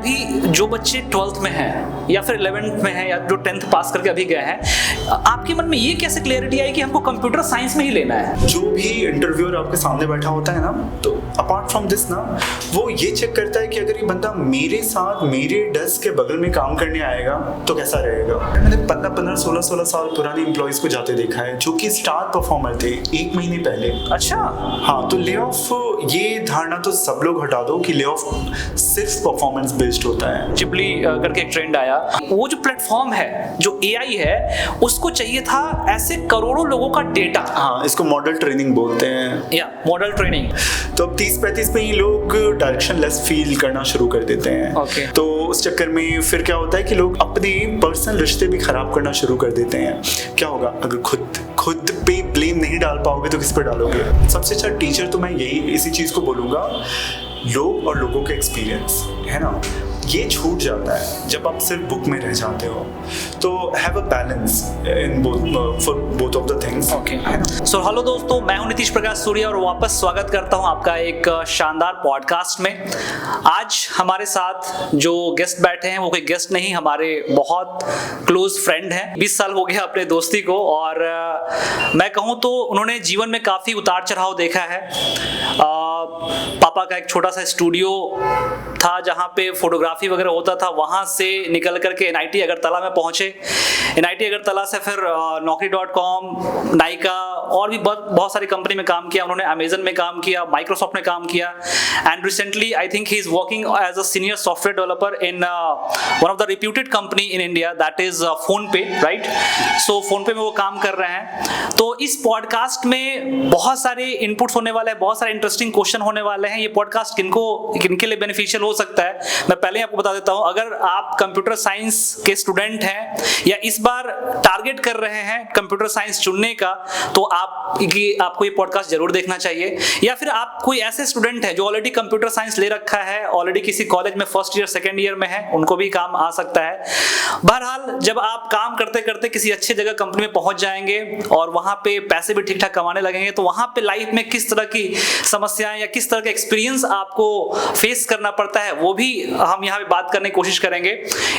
अभी जो बच्चे 12th में हैं या फिर 11th में हैं या जो 10th पास करके अभी गए हैं, आपके मन में ये कैसे क्लैरिटी आई कि हमको कंप्यूटर साइंस में ही लेना है? जो भी इंटरव्यूअर आपके सामने बैठा होता है ना, तो अपार्ट फ्रॉम दिस ना, वो ये चेक करता है कि अगर ये बंदा मेरे साथ मेरे डेस्क के बगल में काम करने आएगा तो कैसा रहेगा। मैंने 15 16 साल पुराने एम्प्लॉइज को जाते देखा है जो कि स्टार परफॉर्मर थे 1 महीने पहले। अच्छा। हाँ, तो ले ऑफ, ये धारणा तो सब लोग हटा दो कि ले ऑफ सिर्फ परफॉर्मेंस बेस्ड होता है। चिपली करके एक ट्रेंड आया, वो जो प्लेटफॉर्म है, जो एआई है, उसको चाहिए था ऐसे करोड़ों लोगों का डेटा। हाँ, इसको मॉडल ट्रेनिंग बोलते हैं। या मॉडल ट्रेनिंग। तो अब 30-35 में ही लोग डायरेक्शन लेस फील करना शुरू कर देते हैं। Okay. तो उस चक्कर में फिर क्या होता है कि लोग अपने पर्सनल रिश्ते भी खराब करना शुरू कर देते हैं। क्या होगा अगर खुद पे ब्लेम नहीं डाल पाओगे तो किस पे डालोगे? सबसे अच्छा टीचर तो मैं यही इसी चीज को बोलूंगा, लोग और लोगों के एक्सपीरियंस है ना, ये छूट जाता है जब आप सिर्फ बुक में रह जाते हो। तो have a balance in for both of the things. Okay. So hello दोस्तों, मैं हूं नीतीश प्रकाश सूर्या और वापस स्वागत करता हूं आपका एक शानदार पॉडकास्ट में। आज हमारे साथ जो गेस्ट बैठे हैं वो कोई गेस्ट नहीं, हमारे बहुत क्लोज फ्रेंड हैं। 20 साल हो गया अपने दोस्ती को, और मैं कहूँ तो उन्होंने जीवन में काफ़ी उतार चढ़ाव देखा है। पापा का एक छोटा सा स्टूडियो था जहाँ पे फोटोग्राफी वगैरह होता था, वहाँ से निकल करके एनआईटी अगरतला में पहुँचे। एनआईटी अगरतला से फिर Naukri.com, नाइका और भी बहुत सारी कंपनी में काम किया उन्होंने। अमेजन में काम किया, माइक्रोसॉफ्ट में काम किया, and recently I think he is working as a senior software developer in one of the reputed company in India, that is PhonePe, right? So PhonePe में वो काम कर रहे हैं। तो इस पॉडकास्ट में बहुत सारे इनपुट्स होने वाले हैं, बहुत सारे इंटरेस्टिंग क्वेश्चन होने वाले हैं। ये पॉडकास्ट किनके लिए बेनिफिशियल हो सकता है, मैं पहले ही आपको बता देता हूं। अगर आप कंप्यूटर साइंस के स्टूडेंट हैं या इस बार टारगेट कर रहे हैं कंप्यूटर साइंस चुनने का, तो आपको ये पॉडकास्ट जरूर देखना चाहिए। या फिर आप कोई ऐसे स्टूडेंट है जो ऑलरेडी कंप्यूटर साइंस ले रखा है, ऑलरेडी किसी कॉलेज में फर्स्ट ईयर सेकेंड ईयर में है, उनको भी काम आ सकता है। बहरहाल, जब आप काम करते करते किसी अच्छी जगह कंपनी में पहुंच जाएंगे और वहां पे पैसे भी ठीक ठाक कमाने लगेंगे, तो वहां पे लाइफ में किस तरह की समस्याएं या किस तरह का एक्सपीरियंस आपको फेस करना पड़ता है, वो भी हम यहाँ पे बात करने की कोशिश करेंगे।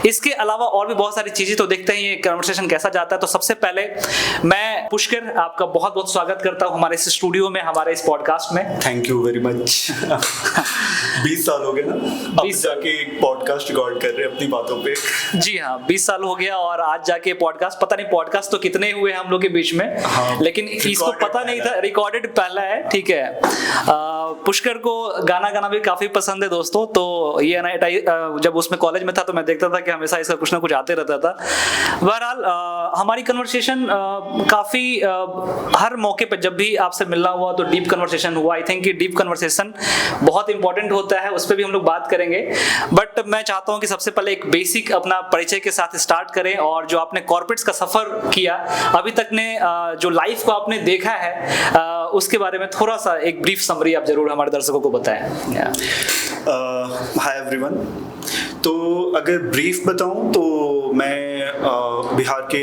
इसके अलावा और भी बहुत सारी चीजें, तो देखते हैं ये कन्वर्सेशन कैसा जाता है। तो सबसे पहले मैं पुष्कर आपका बहुत बहुत स्वागत करता हूँ हमारे इस स्टूडियो में, हमारे इस पॉडकास्ट में। Thank you very much. 20 साल हो गए ना, 20 जाके एक पॉडकास्ट रिकॉर्ड कर रहे हैं अपनी बातों पे। जी हाँ, 20 साल हो गया और आज जाके पॉडकास्ट, पता नहीं पॉडकास्ट तो कितने हुए हम लोग के बीच में। हाँ, लेकिन इसको पता नहीं था, रिकॉर्डेड पहला है, ठीक है। पुष्कर को गाना भी काफी पसंद है दोस्तों, तो ये जब उसमें कॉलेज में था तो मैं देखता था कि हमेशा इसका कुछ ना कुछ आते रहता था। बहरहाल, हमारी कन्वर्सेशन काफी हर मौके पर जब भी आपसे मिलना हुआ तो डीप कन्वर्सेशन हुआ। आई थिंक कि डीप कन्वर्सेशन बहुत इंपॉर्टेंट होता है, उस पर भी हम लोग बात करेंगे। बट मैं चाहता हूं कि सबसे पहले एक बेसिक अपना परिचय के साथ स्टार्ट करें, और जो आपने कॉर्पोरेट्स का सफर किया अभी तक ने, जो लाइफ को आपने देखा है, उसके बारे में थोड़ा सा एक ब्रीफ समरी आप जरूर हमारे दर्शकों को बताएं। Hi everyone. तो अगर ब्रीफ बताऊं तो मैं बिहार के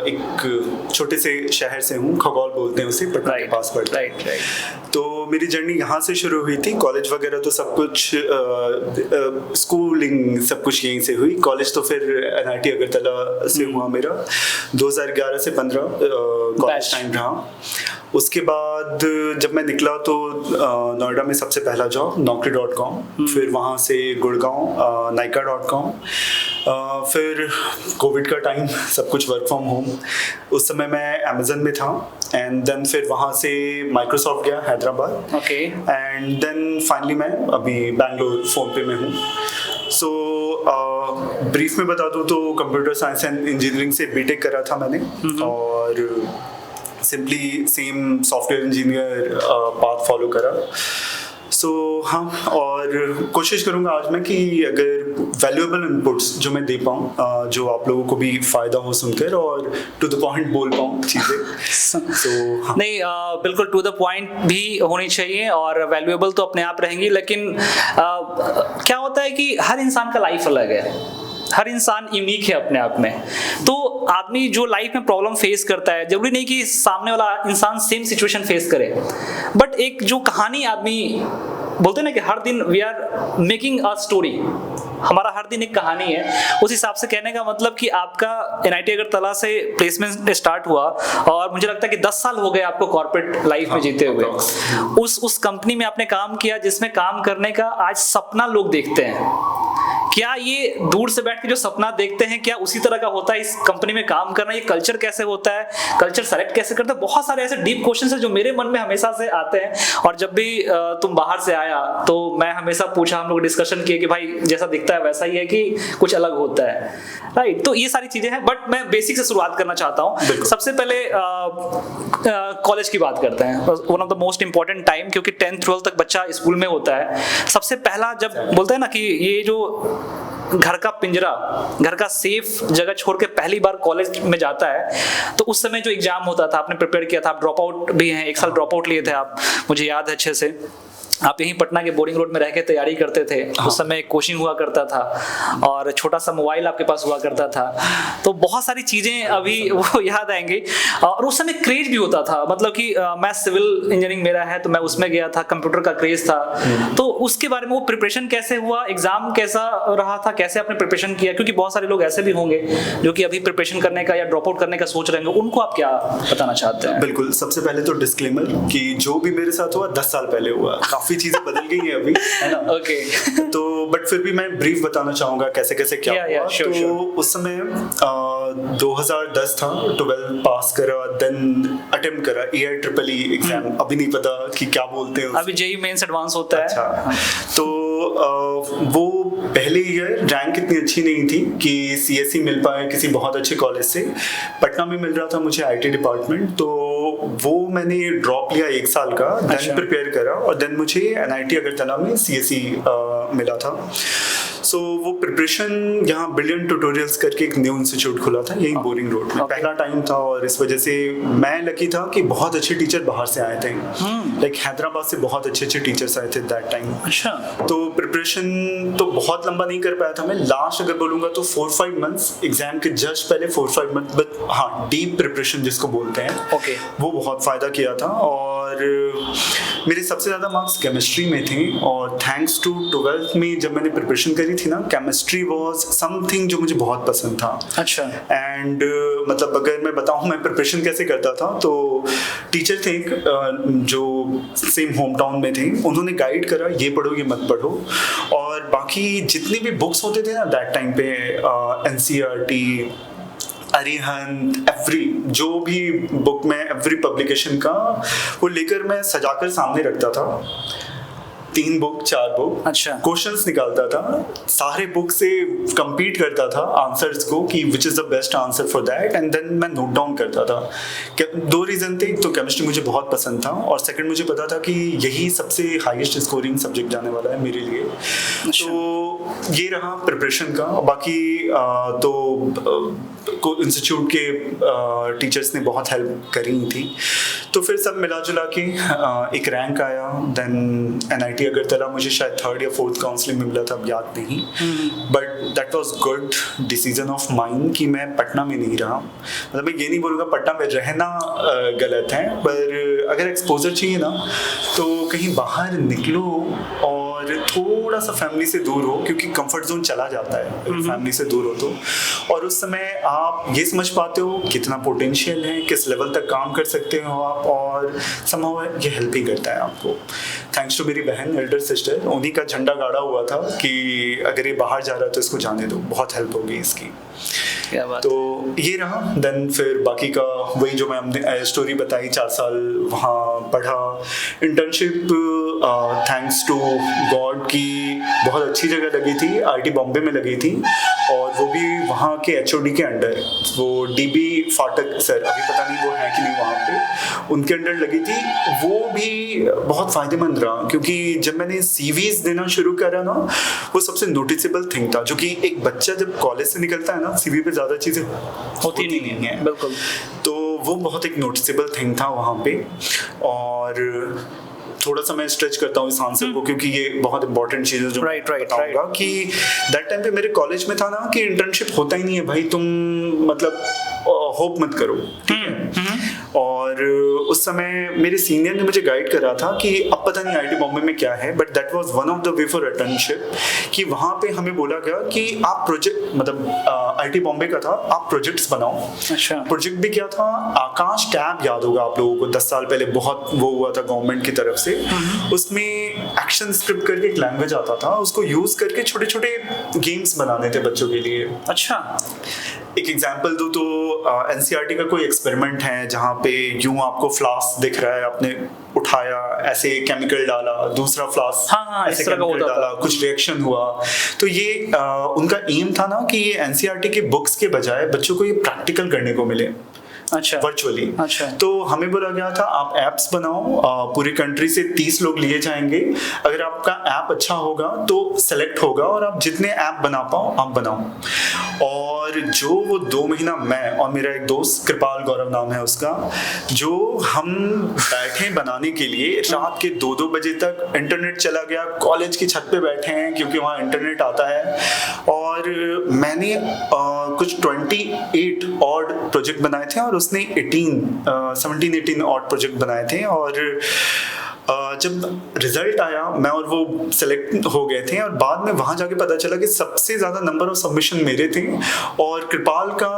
एक छोटे से शहर से हूं, खगौल बोलते हैं उसे, पटना के पास पड़ता है। तो मेरी जर्नी यहाँ से शुरू हुई थी। कॉलेज वगैरह तो सब कुछ, स्कूलिंग सब कुछ यहीं से हुई। कॉलेज तो फिर एनआईटी अगरतला से हुआ मेरा। 2011 से 15 कॉलेज टाइम रहा। उसके बाद जब मैं निकला तो नोएडा में सबसे पहला जॉब Naukri.com, फिर वहाँ से गुड़गांव Nykaa.com, फिर कोविड का टाइम, सब कुछ वर्क फ्रॉम होम। उस समय मैं अमेजन में था, एंड देन फिर वहाँ से माइक्रोसॉफ्ट गया Hyderabad. Okay. And then finally मैं अभी बैंगलोर फोनपे में हूँ। सो ब्रीफ में बता दूँ तो कंप्यूटर साइंस एंड इंजीनियरिंग से बीटेक करा था मैंने, और simply same software engineer path follow करा। सो हाँ, और कोशिश करूँगा आज मैं कि अगर वैल्यूएबल इनपुट्स जो मैं दे पाऊँ, जो आप लोगों को भी फ़ायदा हो सुनकर, और टू द पॉइंट बोल पाऊँ चीज़ें। तो हाँ। नहीं, बिल्कुल टू द पॉइंट भी होनी चाहिए और वैल्यूएबल तो अपने आप रहेंगी, लेकिन क्या होता है कि हर इंसान का लाइफ अलग है, हर इंसान यूनिक है अपने आप में। तो आदमी जो लाइफ में प्रॉब्लम फेस करता है, जरूरी नहीं कि सामने वाला इंसान सेम सिचुएशन फेस करे, बट एक जो कहानी आदमी बोलते हैं ना कि हर दिन we are making a story, हमारा हर दिन एक कहानी है। उस हिसाब से कहने का मतलब कि आपका NIT अगरतला से प्लेसमेंट स्टार्ट हुआ और मुझे लगता है कि 10 साल हो गए आपको कॉर्पोरेट लाइफ में जीते हुए। उस कंपनी में आपने काम किया जिसमें काम करने का आज सपना लोग देखते हैं। क्या ये दूर से बैठ के जो सपना देखते हैं क्या उसी तरह का होता है इस कंपनी में काम करना? ये कल्चर कैसे होता है, कल्चर सेलेक्ट कैसे करते हैं? बहुत सारे ऐसे डीप क्वेश्चंस हैं जो मेरे मन में हमेशा से आते हैं। और जब भी तुम बाहर से आया तो मैं हमेशा पूछा, हम लोग डिस्कशन किए कि भाई जैसा दिखता है वैसा ही है कि कुछ अलग होता है, राइट? तो ये सारी चीजें हैं, बट मैं बेसिक से शुरुआत करना चाहता हूँ। सबसे पहले कॉलेज की बात करते हैं, one of the most important time, क्योंकि 10th 12th तक बच्चा स्कूल में होता है। सबसे पहला जब बोलते हैं ना कि ये जो घर का पिंजरा, घर का सेफ जगह छोड़ के पहली बार कॉलेज में जाता है, तो उस समय जो एग्जाम होता था आपने प्रिपेयर किया था, आप ड्रॉप आउट भी हैं, 1 साल ड्रॉप आउट लिए थे आप, मुझे याद है अच्छे से। आप यहीं पटना के बोरिंग रोड में रह के तैयारी करते थे। उस समय कोचिंग हुआ करता था और छोटा सा मोबाइल आपके पास हुआ करता था, तो बहुत सारी चीजें अभी वो याद आएंगी। और उस समय क्रेज भी होता था, मतलब कि मैं सिविल इंजीनियरिंग मेरा है तो मैं उसमें गया था, कंप्यूटर का क्रेज था। तो उसके बारे में वो प्रिपरेशन कैसे हुआ, एग्जाम कैसा रहा था, कैसे आपने प्रिपरेशन किया? क्योंकि बहुत सारे लोग ऐसे भी होंगे जो कि अभी प्रिपरेशन करने का या ड्रॉप आउट करने का सोच रहे होंगे, उनको आप क्या बताना चाहते हैं? बिल्कुल, सबसे पहले तो डिस्क्लेमर कि जो भी मेरे साथ हुआ 10 साल पहले हुआ, काफी चीजें बदल गई हैं अभी, है ना? ओके। तो बट फिर भी मैं ब्रीफ बताना चाहूंगा कैसे कैसे क्या हुआ। तो उस समय 2010 था, 12 पास करा, देन अटेम्प्ट करा EIEEE एग्जाम। अभी नहीं पता कि क्या बोलते हैं, अभी JEE मेंस एडवांस होता है। अच्छा, तो वो पहले ईयर रैंक इतनी अच्छी नहीं थी कि CSE मिल पाए किसी बहुत अच्छे कॉलेज से। पटना में मिल रहा था मुझे IT डिपार्टमेंट, तो वो मैंने ड्रॉप लिया 1 साल का, देन प्रिपेयर करा और देन मुझे NIT अगरतला में CSE मिला था। सो वो प्रिपरेशन यहाँ ब्रिलियंट ट्यूटोरियल्स करके एक न्यू इंस्टीट्यूट खुला था यही बोरिंग रोड में। पहला टाइम था और इस वजह से मैं लकी था कि बहुत अच्छे टीचर बाहर से आए थे, लाइक हैदराबाद से बहुत अच्छे अच्छे टीचर्स आए थे दैट टाइम। अच्छा। तो प्रिपरेशन तो बहुत लंबा नहीं कर पाया था मैं, लास्ट अगर बोलूँगा तो 4-5 मंथ्स, एग्जाम के जस्ट पहले 4-5 मंथ, बट हाँ डीप प्रिपरेशन जिसको बोलते हैं, ओके, वो बहुत फ़ायदा किया था। और मेरे सबसे ज़्यादा मार्क्स केमिस्ट्री में थे और थैंक्स टू 12th में जब मैंने प्रिपरेशन करी थी ना, केमिस्ट्री वाज समथिंग जो मुझे बहुत पसंद था। अच्छा। एंड मतलब अगर मैं बताऊं मैं प्रिपरेशन कैसे करता था, तो टीचर थे जो सेम होम टाउन में थे, उन्होंने गाइड करा ये पढ़ो ये मत पढ़ो, और बाकी जितने भी बुक्स होते थे ना दैट टाइम पे, NCERT, अरिहंत, एवरी जो भी बुक में एवरी पब्लिकेशन का वो लेकर मैं सजाकर सामने रखता था, 3 बुक 4 बुक। अच्छा। क्वेश्चंस निकालता था, सारे बुक से कंपीट करता था आंसर्स को कि which is the best answer for that, and then मैं नोट डाउन करता था। 2 रीजन थे, तो केमिस्ट्री मुझे बहुत पसंद था और सेकंड मुझे पता था कि यही सबसे हाईएस्ट स्कोरिंग सब्जेक्ट जाने वाला है मेरे लिए। तो ये रहा प्रिपरेशन का। बाकी तो इंस्टीट्यूट के टीचर्स ने बहुत हेल्प करी थी, तो फिर सब मिला जुला के एक रैंक आया। देन NIT अगरतला मुझे शायद 3rd या 4th काउंसलिंग में मिला था, अब याद नहीं, but that was good decision of mind कि मैं पटना में नहीं रहा। मतलब मैं ये नहीं बोलूँगा पटना में रहना गलत है, पर अगर एक्सपोजर चाहिए ना तो कहीं बाहर निकलो और थोड़ा सा फैमिली से दूर हो, क्योंकि कंफर्ट जोन चला जाता है फैमिली से दूर हो तो। और उस समय आप ये समझ पाते हो कितना पोटेंशियल है, किस लेवल तक काम कर सकते हो आप, और समहाउ ये हेल्प ही करता है आपको। थैंक्स टू मेरी बहन, एल्डर सिस्टर, उन्हीं का झंडा गाड़ा हुआ था कि अगर ये बाहर जा रहा है तो इसको जाने दो, बहुत हेल्प होगी इसकी। क्या बात। तो ये रहा। देन फिर बाकी का वही जो मैं हमने स्टोरी बताई, 4 साल वहाँ पढ़ा, इंटर्नशिप थैंक्स टू गॉड की बहुत अच्छी जगह लगी थी, IT बॉम्बे में लगी थी, और वो भी वहाँ के HOD के अंडर, वो DB फाटक सर, अभी पता नहीं वो है कि नहीं वहाँ पे, उनके अंडर लगी थी। वो भी बहुत फ़ायदेमंद रहा, क्योंकि जब मैंने CVs देना शुरू करा ना, वो सबसे नोटिसेबल थिंग था, जो कि एक बच्चा जब कॉलेज से निकलता है ना, CV पे ज़्यादा चीज़ें होती नहीं है, बिल्कुल। तो वो बहुत एक नोटिसेबल थिंग था वहाँ पे। और थोड़ा सा मैं स्ट्रेच करता हूँ इस आंसर को, क्योंकि ये बहुत इंपॉर्टेंट चीज़ है जो बताऊंगा कि दैट टाइम पे मेरे कॉलेज में था ना कि इंटर्नशिप होता ही नहीं है भाई, तुम मतलब होप मत करो, ठीक है। और उस समय मेरे सीनियर ने मुझे गाइड करा था कि अब पता नहीं आईटी बॉम्बे में क्या है, but that was one of the way for attendership कि वहाँ पे हमें बोला गया कि आप प्रोजेक्ट, मतलब आईटी बॉम्बे का था, आप प्रोजेक्ट्स बनाओ। अच्छा। प्रोजेक्ट भी क्या था, आकाश टैब याद होगा आप लोगों को, 10 साल पहले बहुत वो हुआ था गवर्नमेंट की तरफ से। उसमें एक्शन स्क्रिप्ट करके एक लैंग्वेज आता था, उसको यूज करके छोटे छोटे गेम्स बनाने थे बच्चों के लिए। अच्छा। एक एग्जांपल दूं तो एनसीईआरटी का कोई एक्सपेरिमेंट है जहाँ पे यूं आपको फ्लास्क दिख रहा है, आपने उठाया, ऐसे केमिकल डाला, दूसरा फ्लास्क हाँ, ऐसे केमिकल डाला, कुछ रिएक्शन हुआ। तो ये उनका एम था ना कि ये एनसीईआरटी के बुक्स के बजाय बच्चों को ये प्रैक्टिकल करने को मिले। अच्छा। वर्चुअली। अच्छा। तो हमें बोला गया था आप एप्स बनाओ, पूरी कंट्री से 30 लोग लिए जाएंगे, अगर आपका ऐप अच्छा होगा तो सेलेक्ट होगा और आप जितने ऐप बना पाओ आप बनाओ। और जो वो 2 महीना मैं और मेरा एक दोस्त कृपाल गौरव नाम है उसका, जो हम बैठे बनाने के लिए रात के 2-2 बजे तक, इंटरनेट चला गया, कॉलेज की छत पे बैठे हैं क्योंकि वहाँ इंटरनेट आता है, और मैंने कुछ 28 ऑड प्रोजेक्ट बनाए थे और उसने 17-18 ऑड प्रोजेक्ट बनाए थे। और जब रिजल्ट आया मैं और वो सेलेक्ट हो गए थे, और बाद में वहां जाके पता चला कि सबसे ज्यादा नंबर ऑफ सबमिशन मेरे थे और कृपाल का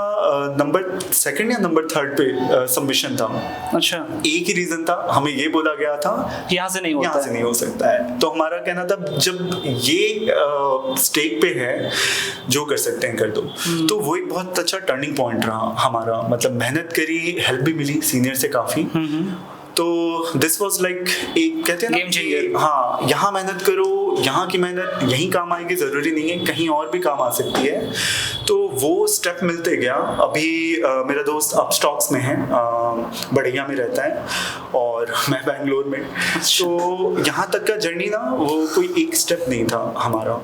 नंबर 2nd या नंबर 3rd पे सबमिशन था। अच्छा। एक ही रीजन था, हमें ये बोला गया था यहाँ से नहीं होता, यहाँ से नहीं हो सकता है। तो हमारा कहना था जब ये स्टेक पे है, जो कर सकते हैं कर दो। तो वो एक बहुत अच्छा टर्निंग पॉइंट रहा हमारा, मतलब मेहनत करी, हेल्प भी मिली सीनियर से काफी। तो दिस वाज लाइक एक कहते हैं ना गेम चेंजर। हाँ, यहाँ मेहनत करो, यहाँ की मेहनत यहीं काम आएगी, जरूरी नहीं है कहीं और भी काम आ सकती है। तो वो स्टेप मिलते गया। अभी मेरा दोस्त अपस्टॉक्स में है, बढ़िया में रहता है, और मैं बैंगलोर में। तो यहाँ तक का जर्नी ना वो कोई एक स्टेप नहीं था हमारा।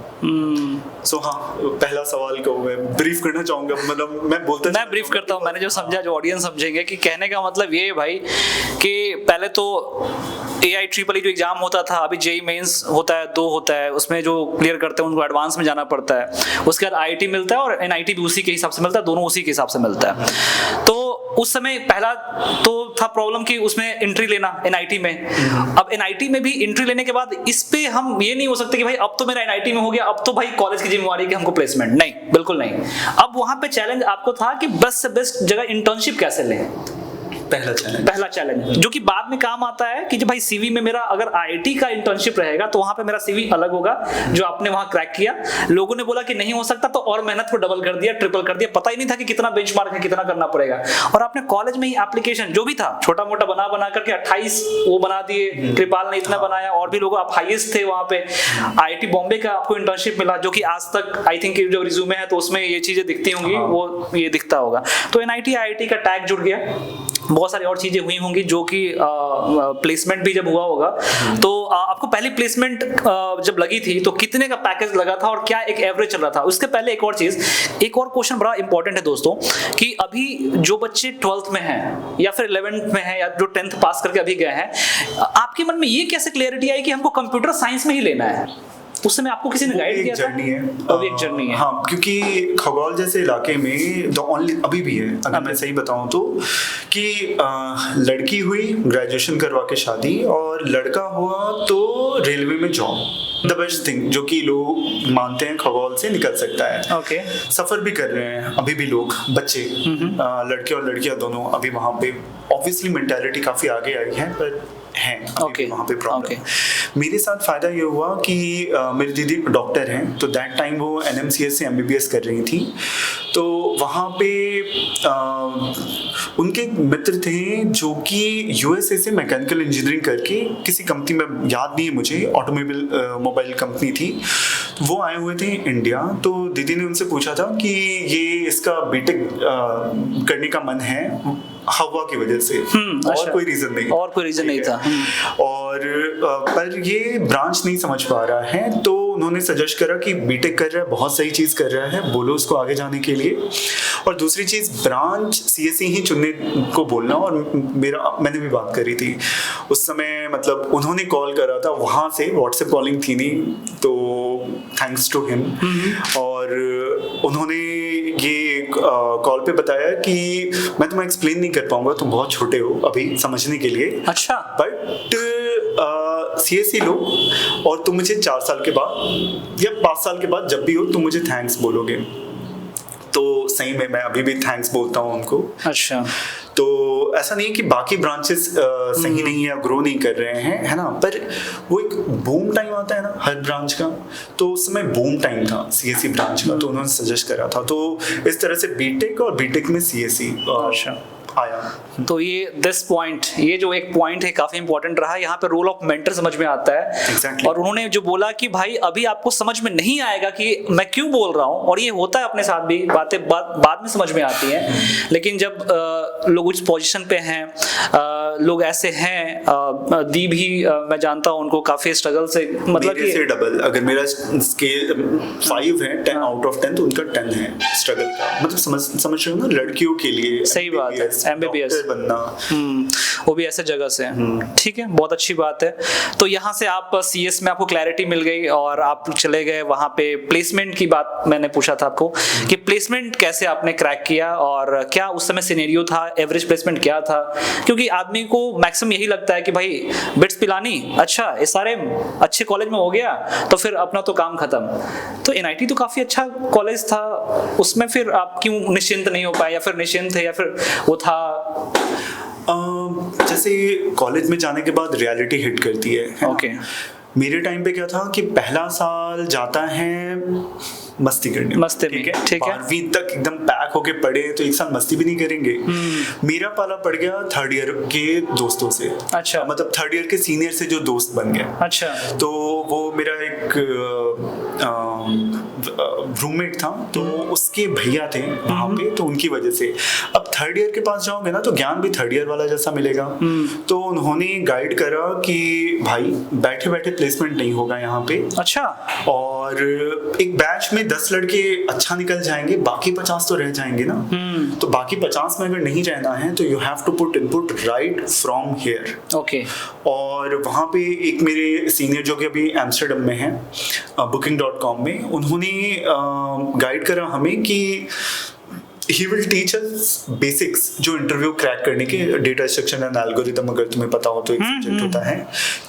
सो हाँ, पहला सवाल को मैं ब्रीफ करना चाहूंगा, मतलब मैं ब्रीफ करता हूँ। मैंने जो समझा, जो ऑडियंस समझेंगे, कि कहने का मतलब ये है भाई कि पहले तो AIEEE जो एग्जाम होता था, अभी जेईई मेंस होता है, 2 होता है, उसमें जो क्लियर करते हैं उनको एडवांस में जाना पड़ता है। उसके बाद IIT मिलता है और NIT भी उसी के हिसाब से मिलता है, दोनों उसी के हिसाब से मिलता है। तो उस समय पहला तो था प्रॉब्लम कि उसमें एंट्री लेना NIT में। अब NIT में भी एंट्री लेने के बाद इस पे हम ये नहीं हो सकते कि भाई अब तो मेरा NIT में हो गया, अब तो भाई कॉलेज की जिम्मेवारी कि हमको प्लेसमेंट, नहीं, बिल्कुल नहीं। अब वहां पे चैलेंज आपको था कि बेस्ट से बेस्ट जगह इंटर्नशिप कैसे लें। पहला चैलेंज जो कि बाद में काम आता है कि जब भाई सीवी में मेरा अगर IIT का इंटर्नशिप रहेगा तो वहां पे मेरा सीवी अलग होगा, जो आपने वहां क्रैक किया। लोगों ने बोला कि नहीं हो सकता, तो और मेहनत को डबल कर दिया, ट्रिपल कर दिया, पता ही नहीं था कि कितना बेंचमार्क है, कितना करना पड़ेगा। और आपने कॉलेज में ही एप्लीकेशन जो भी था छोटा मोटा बना करके 28 वो बना दिए, कृपाल ने इतना बनाया, और भी लोग, आप हाईएस्ट थे वहां पे। IIT बॉम्बे का आपको इंटर्नशिप मिला, जो कि आज तक आई थिंक जो रिज्यूमे है तो उसमें ये चीजें दिखती होंगी, वो ये दिखता होगा। तो NIT IIT का टैग जुड़ गया, बहुत सारी और चीजें हुई होंगी, जो कि प्लेसमेंट भी जब हुआ होगा। तो आपको पहली प्लेसमेंट जब लगी थी तो कितने का पैकेज लगा था और क्या एक एवरेज चल रहा था? उसके पहले एक और चीज, एक और क्वेश्चन बड़ा इंपॉर्टेंट है दोस्तों, कि अभी जो बच्चे 12th में हैं या फिर 11th में हैं या जो 10th पास करके अभी गए हैं, आपके मन में ये कैसे क्लैरिटी आई कि हमको कंप्यूटर साइंस में ही लेना है? उस समय आपको किसी ने गाइड किया था? एक जर्नी है। हाँ, क्योंकि खगौल जैसे इलाके में द ओनली अभी भी है, अगर मैं सही बताऊं तो, कि लड़की हुई ग्रेजुएशन करवा के शादी, और लड़का हुआ तो रेलवे में जॉब, द बेस्ट थिंग जो कि लोग मानते हैं खगौल से निकल सकता है। ओके। सफर भी कर रहे हैं अभी भी लोग, बच्चे, लड़के और लड़कियां दोनों अभी वहां पे। ऑब्वियसली मेंटालिटी काफी आगे आई है, पर हैं वहाँ पे प्रॉब्लम। मेरे साथ फायदा ये हुआ कि मेरी दीदी डॉक्टर हैं, तो दैट टाइम वो NMCS से MBBS कर रही थी। तो वहाँ पे उनके मित्र थे जो कि USA से मैकेनिकल इंजीनियरिंग करके किसी कंपनी में, याद नहीं है मुझे, ऑटोमोबाइल मोबाइल कंपनी थी, वो आए हुए थे इंडिया। तो दीदी ने उनसे पूछा था कि ये इसका बीटेक करने का मन है हवा की वजह से, और कोई रीजन नहीं था। और पर ये ब्रांच नहीं समझ पा रहा है, तो उन्होंने सजेस्ट करा कि बीटेक कर रहा है, बहुत सही चीज कर रहा है, बोलो उसको आगे जाने के लिए। और दूसरी चीज, ब्रांच CSE ही चुनने को बोलना। और मैंने भी बात करी थी उस समय, मतलब उन्होंने कॉल करा था वहां से, व्हाट्सएप कॉलिंग थी नहीं, तो थैंक्स टू हिम। और उन्होंने ये कॉल पे बताया कि मैं तुम्हें एक्सप्लेन नहीं कर पाऊंगा, तुम बहुत छोटे हो अभी समझने के लिए, अच्छा, बट CSE लो और तुम मुझे 4 साल के बाद या 5 साल के बाद जब भी हो तुम मुझे थैंक्स बोलोगे। तो सही में मैं अभी भी थैंक्स बोलता हूँ उनको। अच्छा, तो ऐसा नहीं है कि बाकी ब्रांचेस सही नहीं है या ग्रो नहीं कर रहे हैं, है ना, पर वो एक बूम टाइम आता है ना हर ब्रांच का, तो उस समय बूम टाइम था CSE ब्रांच का, तो उन्होंने सजेस्ट करा था, तो इस तरह से बीटेक और बीटेक में CSE अच्छा आया। तो ये दिस पॉइंट, ये जो एक पॉइंट है काफी इंपॉर्टेंट रहा, यहाँ पे रोल ऑफ मेंटर समझ में आता है। Exactly. और उन्होंने जो बोला कि भाई अभी आपको समझ में नहीं आएगा कि मैं क्यों बोल रहा हूँ, और ये होता है अपने साथ भी, बातें बाद में समझ में आती हैं, लेकिन जब लोग उस पोजीशन पे हैं, लोग ऐसे हैं, दी भी मैं जानता हूँ उनको काफी स्ट्रगल से, मतलब मेरे से डबल, अगर मेरा स्केल 5 है 10 आउट ऑफ 10 तो उनका 10 है स्ट्रगल का, मतलब समझ रहे हो ना, लड़कियों के लिए सही बात है, MBBS बनना, वो भी ऐसे जगह से, ठीक है, बहुत अच्छी बात है। तो यहाँ से आप CS में आपको क्लैरिटी मिल गई और आप चले गए वहाँ पे। प्लेसमेंट की बात मैंने पूछा था आपको कि प्लेसमेंट कैसे आपने क्रैक किया और क्या उस समय सिनेरियो था, एवरेज प्लेसमेंट क्या था, क्योंकि आदमी को मैक्सिमम यही लगता है कि भाई बिट्स पिलानी, अच्छा इस सारे अच्छे कॉलेज में हो गया तो फिर अपना तो काम खत्म। तो NIT तो काफी अच्छा कॉलेज था, उसमें फिर आप क्यों निश्चिंत नहीं हो पाए, या फिर निश्चिंत थे, या फिर वो था? जैसे कॉलेज में जाने के बाद रियलिटी हिट करती है। ओके, मेरे टाइम पे क्या था कि पहला साल जाता है मस्ती करने, मस्ती में, ठीक है, 12वीं तक एकदम पैक होके पढ़े तो एक साल मस्ती भी नहीं करेंगे। मेरा पाला पड़ गया 3rd ईयर के दोस्तों से, अच्छा, मतलब 3rd ईयर के सीनियर से जो दोस्त बन गया, अच्छा, तो वो मेरा एक रूममेट था, तो उसके भैया थे वहाँ पे, तो उनकी वजह से अब 3rd ईयर के पास जाओगे ना तो ज्ञान भी 3rd ईयर वाला जैसा मिलेगा। तो उन्होंने गाइड करा कि भाई बैठे बैठे प्लेसमेंट नहीं होगा यहाँ पे, अच्छा, और एक बैच में 10 लड़के अच्छा निकल जाएंगे, बाकी 50 तो रह जाएंगे ना। तो बाकी 50 में अगर नहीं रहना है तो you have to put input right from here. Okay, और वहाँ पे एक मेरे सीनियर जो कि अभी एम्स्टर्डम में है, booking.com में, उन्होंने गाइड करा हमें कि he will teach us basics जो इंटरव्यू क्रैक करने के, डेटा स्ट्रक्चर एंड एल्गोरिथम अगर तुम्हें पता हो तो एक सब्जेक्ट होता है,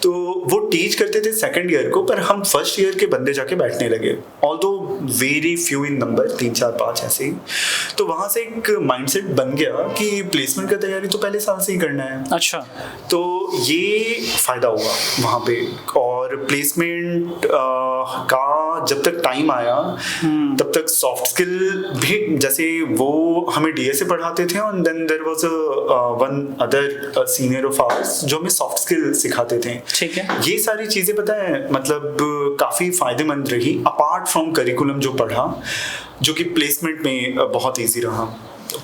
तो वो टीच करते थे 2nd ईयर को, पर हम 1st ईयर के बंदे जाके बैठने लगे, although very few in number, 3 4 5 ऐसे ही। तो वहाँ से एक माइंडसेट बन गया कि प्लेसमेंट का तैयारी तो पहले साल से ही करना है। अच्छा, तो ये फायदा हुआ वहाँ पे। और प्लेसमेंट का जब तक टाइम आया तब तक सॉफ्ट स्किल भी, जैसे वो हमें DSA पढ़ाते थे, और then there was one other senior of ours जो हमें सॉफ्ट स्किल सिखाते थे, ठीक है। ये सारी चीजें पता है मतलब काफी फायदेमंद रही, अपार्ट फ्रॉम करिकुलम जो पढ़ा, जो कि प्लेसमेंट में बहुत इजी रहा।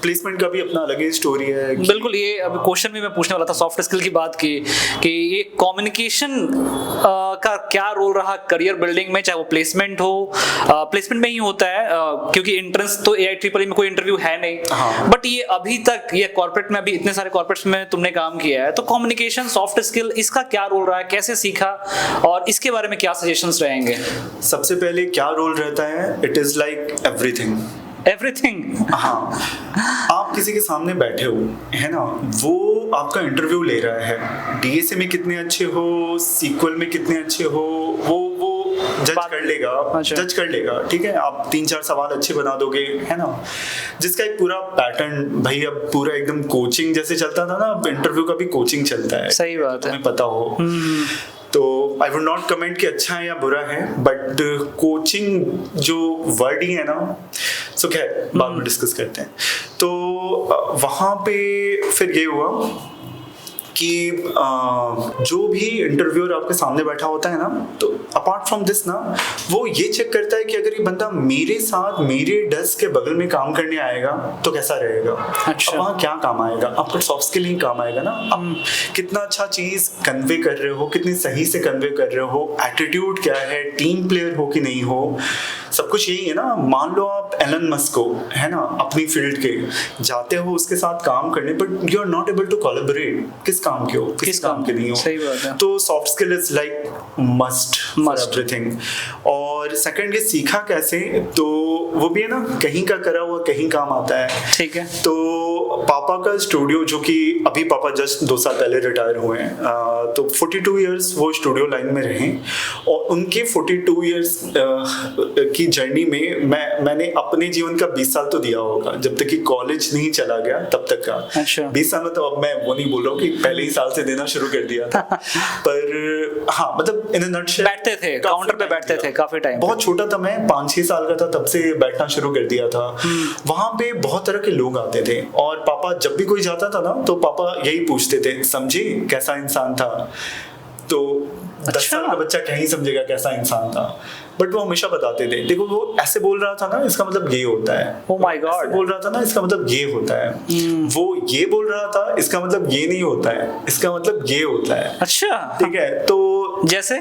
प्लेसमेंट का भी अपना अलग ही स्टोरी है। बिल्कुल, ये अब क्वेश्चन भी मैं पूछने वाला था, सॉफ्ट स्किल की बात की कि ये कम्युनिकेशन का क्या रोल रहा करियर बिल्डिंग में, चाहे वो प्लेसमेंट हो, प्लेसमेंट में ही होता है, क्योंकि एंट्रेंस तो AIEEE में कोई इंटरव्यू है नहीं, हाँ। बट ये अभी तक ये कॉर्पोरेट में, अभी इतने सारे कॉर्पोरेट्स में तुमने काम किया है, तो कम्युनिकेशन सॉफ्ट स्किल इसका क्या रोल रहा है, कैसे सीखा, और इसके बारे में क्या सजेशंस रहेंगे? सबसे पहले क्या रोल रहता है, इट इज लाइक एवरीथिंग। हाँ, आप किसी के सामने बैठे हो, है ना, वो आपका इंटरव्यू ले रहा है, DSA में कितने अच्छे हो, SQL में कितने अच्छे हो, वो जज कर लेगा, अच्छा। जज कर लेगा, ठीक है। आप 3 4 सवाल अच्छे बना दोगे, है ना, जिसका एक पूरा पैटर्न, भाई अब पूरा एकदम कोचिंग जैसे चलता था ना, अब इंटरव्यू का भी कोचिंग चलता है, सही बात है, तुम्हें पता हो। तो आई वुड नॉट कमेंट कि अच्छा है या बुरा है, बट कोचिंग जो वर्ड ही है ना, सो खैर बाद में डिस्कस करते हैं। तो वहाँ पे फिर ये हुआ कि जो भी इंटरव्यूअर आपके सामने बैठा होता है ना, तो अपार्ट फ्रॉम दिस ना, वो ये चेक करता है कि अगर ये बंदा मेरे साथ मेरे डेस्क के बगल में काम करने आएगा तो कैसा रहेगा। अच्छा। अब वहाँ क्या काम आएगा, आपका सॉफ्ट स्किल ही काम आएगा ना। आप कितना अच्छा चीज़ कन्वे कर रहे हो, कितनी सही से कन्वे कर रहे हो, एटीट्यूड क्या है, टीम प्लेयर हो कि नहीं हो, सब कुछ यही है ना। मान लो आप एलन मस्क को, है ना, अपनी फील्ड के जाते हो उसके साथ काम करने, but you are not able to collaborate, किस काम के हो, किस काम के नहीं हो। सही बात है। तो soft skill is like must everything. और और सेकंड ये सीखा कैसे, तो वो भी है ना, कहीं का करा हुआ कहीं काम आता है। ठीक है। तो पापा का स्टूडियो, जो कि अभी पापा जस्ट 2 साल पहले रिटायर हुए हैं, तो 42 इयर्स वो स्टूडियो लाइन में रहे, और उनके 42 इयर्स की जर्नी में मैंने अपने जीवन का 20 साल तो दिया होगा, जब तक कि कॉलेज नहीं चला गया तब तक का। अच्छा। 20 साल में तो अब मैं वो नहीं बोल रहा हूँ कि पहले ही साल से देना शुरू कर दिया था, पर हाँ, मतलब इन अ नटशेल बैठते थे काउंटर पे, बैठते थे काफी टाइम। बहुत छोटा था मैं, 5-6 साल का था, तब से बैठना शुरू कर दिया था। वहां पे बहुत तरह के लोग आते थे, और पापा जब भी कोई जाता था ना, तो पापा यही पूछते थे, समझे कैसा इंसान था? तो 10 साल का बच्चा क्या ही समझेगा कैसा इंसान था, बट वो हमेशा बताते थे, देखो वो ऐसे बोल रहा था ना, इसका मतलब ये होता है। Oh my God. ऐसे बोल रहा था ना, इसका मतलब ये होता है। वो ये बोल रहा था, इसका मतलब ये नहीं होता है, इसका मतलब ये होता है। अच्छा। ठीक है। तो जैसे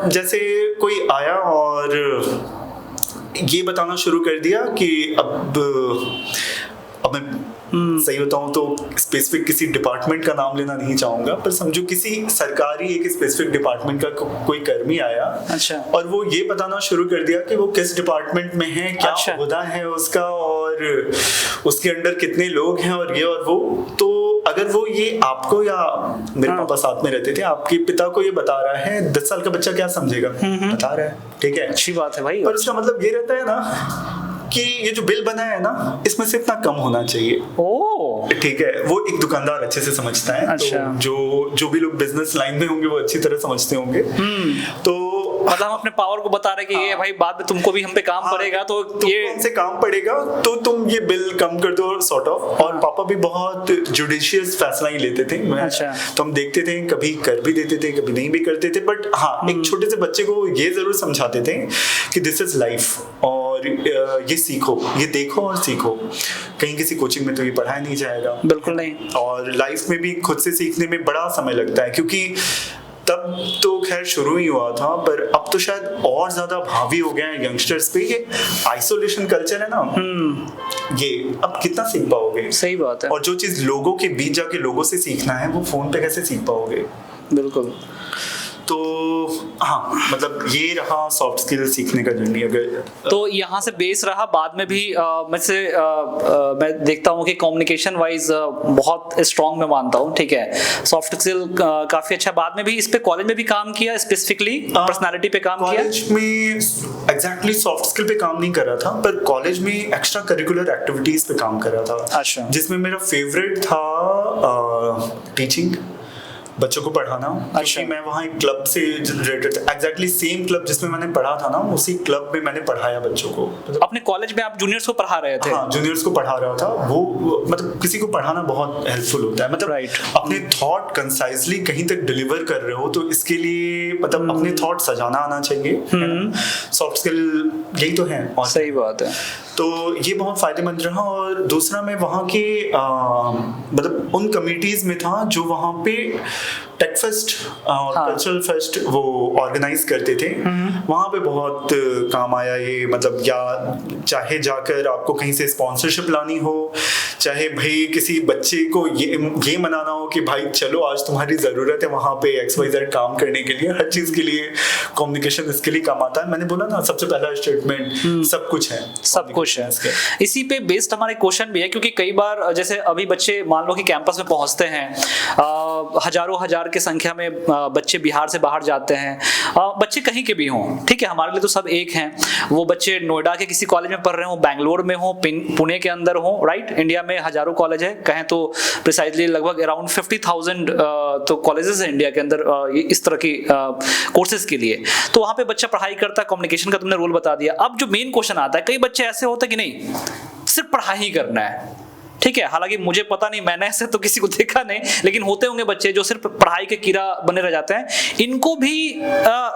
जैसे कोई आया और ये बताना शुरू कर दिया कि अब मैं सही बताऊं तो स्पेसिफिक किसी डिपार्टमेंट का नाम लेना नहीं चाहूंगा, पर समझो किसी सरकारी एक स्पेसिफिक डिपार्टमेंट का कोई कर्मी आया। अच्छा। और वो ये बताना शुरू कर दिया कि वो किस डिपार्टमेंट में है, क्या अच्छा। ओहदा है उसका, और उसके अंडर कितने लोग हैं, और ये और वो। तो अगर वो ये आपको, या मेरे पापा साथ में रहते थे, आपके पिता को ये बता रहा है, 10 साल का बच्चा क्या समझेगा? बता रहा है, ठीक है, अच्छी बात है भाई। पर उसका मतलब ये रहता है ना कि ये जो बिल बना है ना, इसमें से इतना कम होना चाहिए। ओह, ठीक है। वो एक दुकानदार अच्छे से समझता है। अच्छा। तो जो भी लोग बिजनेस लाइन में होंगे वो अच्छी तरह समझते होंगे। तो मतलब हम अपने पावर को बता रहे कि ये भाई बाद में तुमको भी हम पे काम पड़ेगा, तो ये हमसे काम पड़ेगा, तो तुम ये बिल कम कर दो, सॉर्ट ऑफ। और पापा भी बहुत जुडिशियस फैसला ही लेते थे। अच्छा। तो हम देखते थे, कभी कर भी देते थे, कभी नहीं भी करते थे, बट हाँ, एक छोटे से बच्चे को ये जरूर समझाते थे कि दिस इज लाइफ, और ये सीखो, ये देखो और सीखो। कहीं किसी कोचिंग में तो ये पढ़ाया नहीं जाएगा, बिल्कुल नहीं। और लाइफ में भी खुद से सीखने में बड़ा समय लगता है, क्योंकि तब तो खैर शुरू ही हुआ था, पर अब तो शायद और ज्यादा हावी हो गया है यंगस्टर्स पे। ये आइसोलेशन कल्चर है ना, ये अब कितना सीख पाओगे? सही बात है। और जो चीज लोगों के बीच जाके लोगों से सीखना है, वो फोन पे कैसे सीख पाओगे? बिल्कुल। तो हाँ, मतलब ये रहा सॉफ्ट स्किल सीखने का जर्नी। अगर तो यहाँ से बेस रहा, बाद में भी मैं देखता हूँ कि कम्युनिकेशन वाइज बहुत स्ट्रांग मैं मानता हूँ। ठीक है, सॉफ्ट स्किल काफी अच्छा। बाद में भी इस पे कॉलेज में भी काम किया, स्पेसिफिकली पर्सनालिटी पे काम किया। कॉलेज में एग्जैक्टली सॉफ्ट स्किल पे काम नहीं कर रहा था, पर कॉलेज में एक्स्ट्रा करिकुलर एक्टिविटीज पे काम कर रहा था। अच्छा। जिसमें मेरा फेवरेट था टीचिंग, बच्चों को पढ़ाना। अच्छा। क्योंकि मैं वहाँ एक क्लब से रिलेटेड था, एग्जैक्टली सेम क्लब जिसमें मैंने पढ़ा था ना, उसी क्लब में मैंने पढ़ाया बच्चों को। अपने कॉलेज में आप जूनियर्स को पढ़ा रहे थे? हाँ, जूनियर्स को पढ़ा रहा था। वो मतलब किसी को पढ़ाना बहुत हेल्पफुल होता है, मतलब Right. अपने थॉट कंसाइजली कहीं तक डिलीवर कर रहे हो, तो इसके लिए मतलब अपने थॉट सजाना आना चाहिए। सॉफ्ट स्किल यही तो है। और सही बात है। तो ये बहुत फायदेमंद रहा। और दूसरा, मैं वहाँ के मतलब उन कमिटीज में था जो वहाँ पे टेक फेस्ट और कल्चरल फेस्ट वो ऑर्गेनाइज करते थे। वहाँ पे बहुत काम आया ये, मतलब या चाहे जाकर आपको कहीं से स्पॉन्सरशिप लानी हो, चाहे भाई किसी बच्चे को ये मनाना हो कि भाई चलो आज तुम्हारी ज़रूरत है वहाँ पे XYZ काम करने के लिए, हर चीज़ के लिए कम्युनिकेशन इसके लिए काम आता है। मैंने बोला ना, सबसे पहला स्टेटमेंट सब कुछ है, सब कुछ है। इसी पे बेस्ड हमारे क्वेश्चन भी है, क्योंकि कई बार जैसे अभी बच्चे मान लो कि कैंपस में पहुंचते हैं, हजारों हजार की संख्या में बच्चे बिहार से बाहर जाते हैं, बच्चे कहीं के भी हों, ठीक है, हमारे लिए तो सब एक हैं। वो बच्चे नोएडा के किसी कॉलेज में पढ़ रहे हो, बैंगलोर में हो, पुणे के अंदर हो, राइट। इंडिया में हजारों कॉलेज है, कहें तो प्रिसाइजली लगभग अराउंड 50,000 तो कॉलेजेस हैं इंडिया के अंदर इस तरह की कोर्सेज के लिए। तो वहाँ पे बच्चा पढ़ाई करता है, कम्युनिकेशन का तुमने रोल बता दिया। अब जो मेन क्वेश्चन आता है, कई बच्चे ऐसे होते हैं कि नहीं सिर्फ पढ़ाई ही करना है, ठीक है, हालांकि मुझे पता नहीं, मैंने ऐसे तो किसी को देखा नहीं, लेकिन होते होंगे बच्चे जो सिर्फ पढ़ाई के कीड़ा बने रह जाते हैं। इनको भी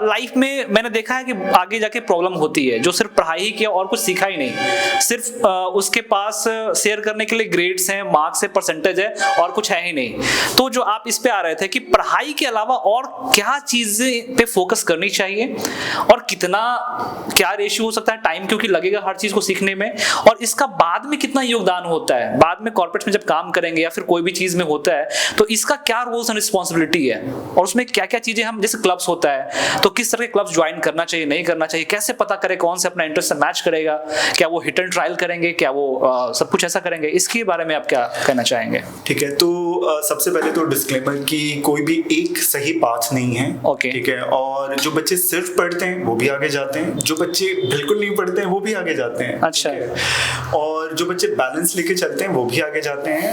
लाइफ में मैंने देखा है कि आगे जाके प्रॉब्लम होती है, जो सिर्फ पढ़ाई ही किया और कुछ सीखा ही नहीं, सिर्फ उसके पास शेयर करने के लिए ग्रेड्स हैं, मार्क्स है, परसेंटेज है, और कुछ है ही नहीं। तो जो आप इस पे आ रहे थे कि पढ़ाई के अलावा और क्या चीजें पे फोकस करनी चाहिए, और कितना क्या रेशियो हो सकता है टाइम, क्योंकि लगेगा हर चीज को सीखने में, और इसका बाद में कितना योगदान होता है, बाद बाद में कॉर्पोरेट में जब काम करेंगे या फिर कोई भी चीज में होता है तो इसका क्या रोल्स एंड रिस्पॉन्सिबिलिटी है, और उसमें क्या क्या चीजें हम, जैसे क्लब्स होता है तो किस तरह के क्लब्स ज्वाइन करना चाहिए, नहीं करना चाहिए, कैसे पता करें कौन से अपना इंटरेस्ट से मैच करेगा, क्या वो हिट एंड ट्रायल करेंगे, क्या वो सब कुछ ऐसा करेंगे, इसके बारे में आप क्या कहना चाहेंगे? ठीक है, तो सबसे पहले तो डिस्क्लेमर कि कोई भी एक सही पाथ नहीं है। ओके। ठीक है, और जो बच्चे सिर्फ पढ़ते हैं वो भी आगे जाते हैं, जो बच्चे बिल्कुल नहीं पढ़ते हैं वो भी आगे जाते हैं। अच्छा। और जो बच्चे बैलेंस लेके चलते हैं वो भी आगे जाते हैं।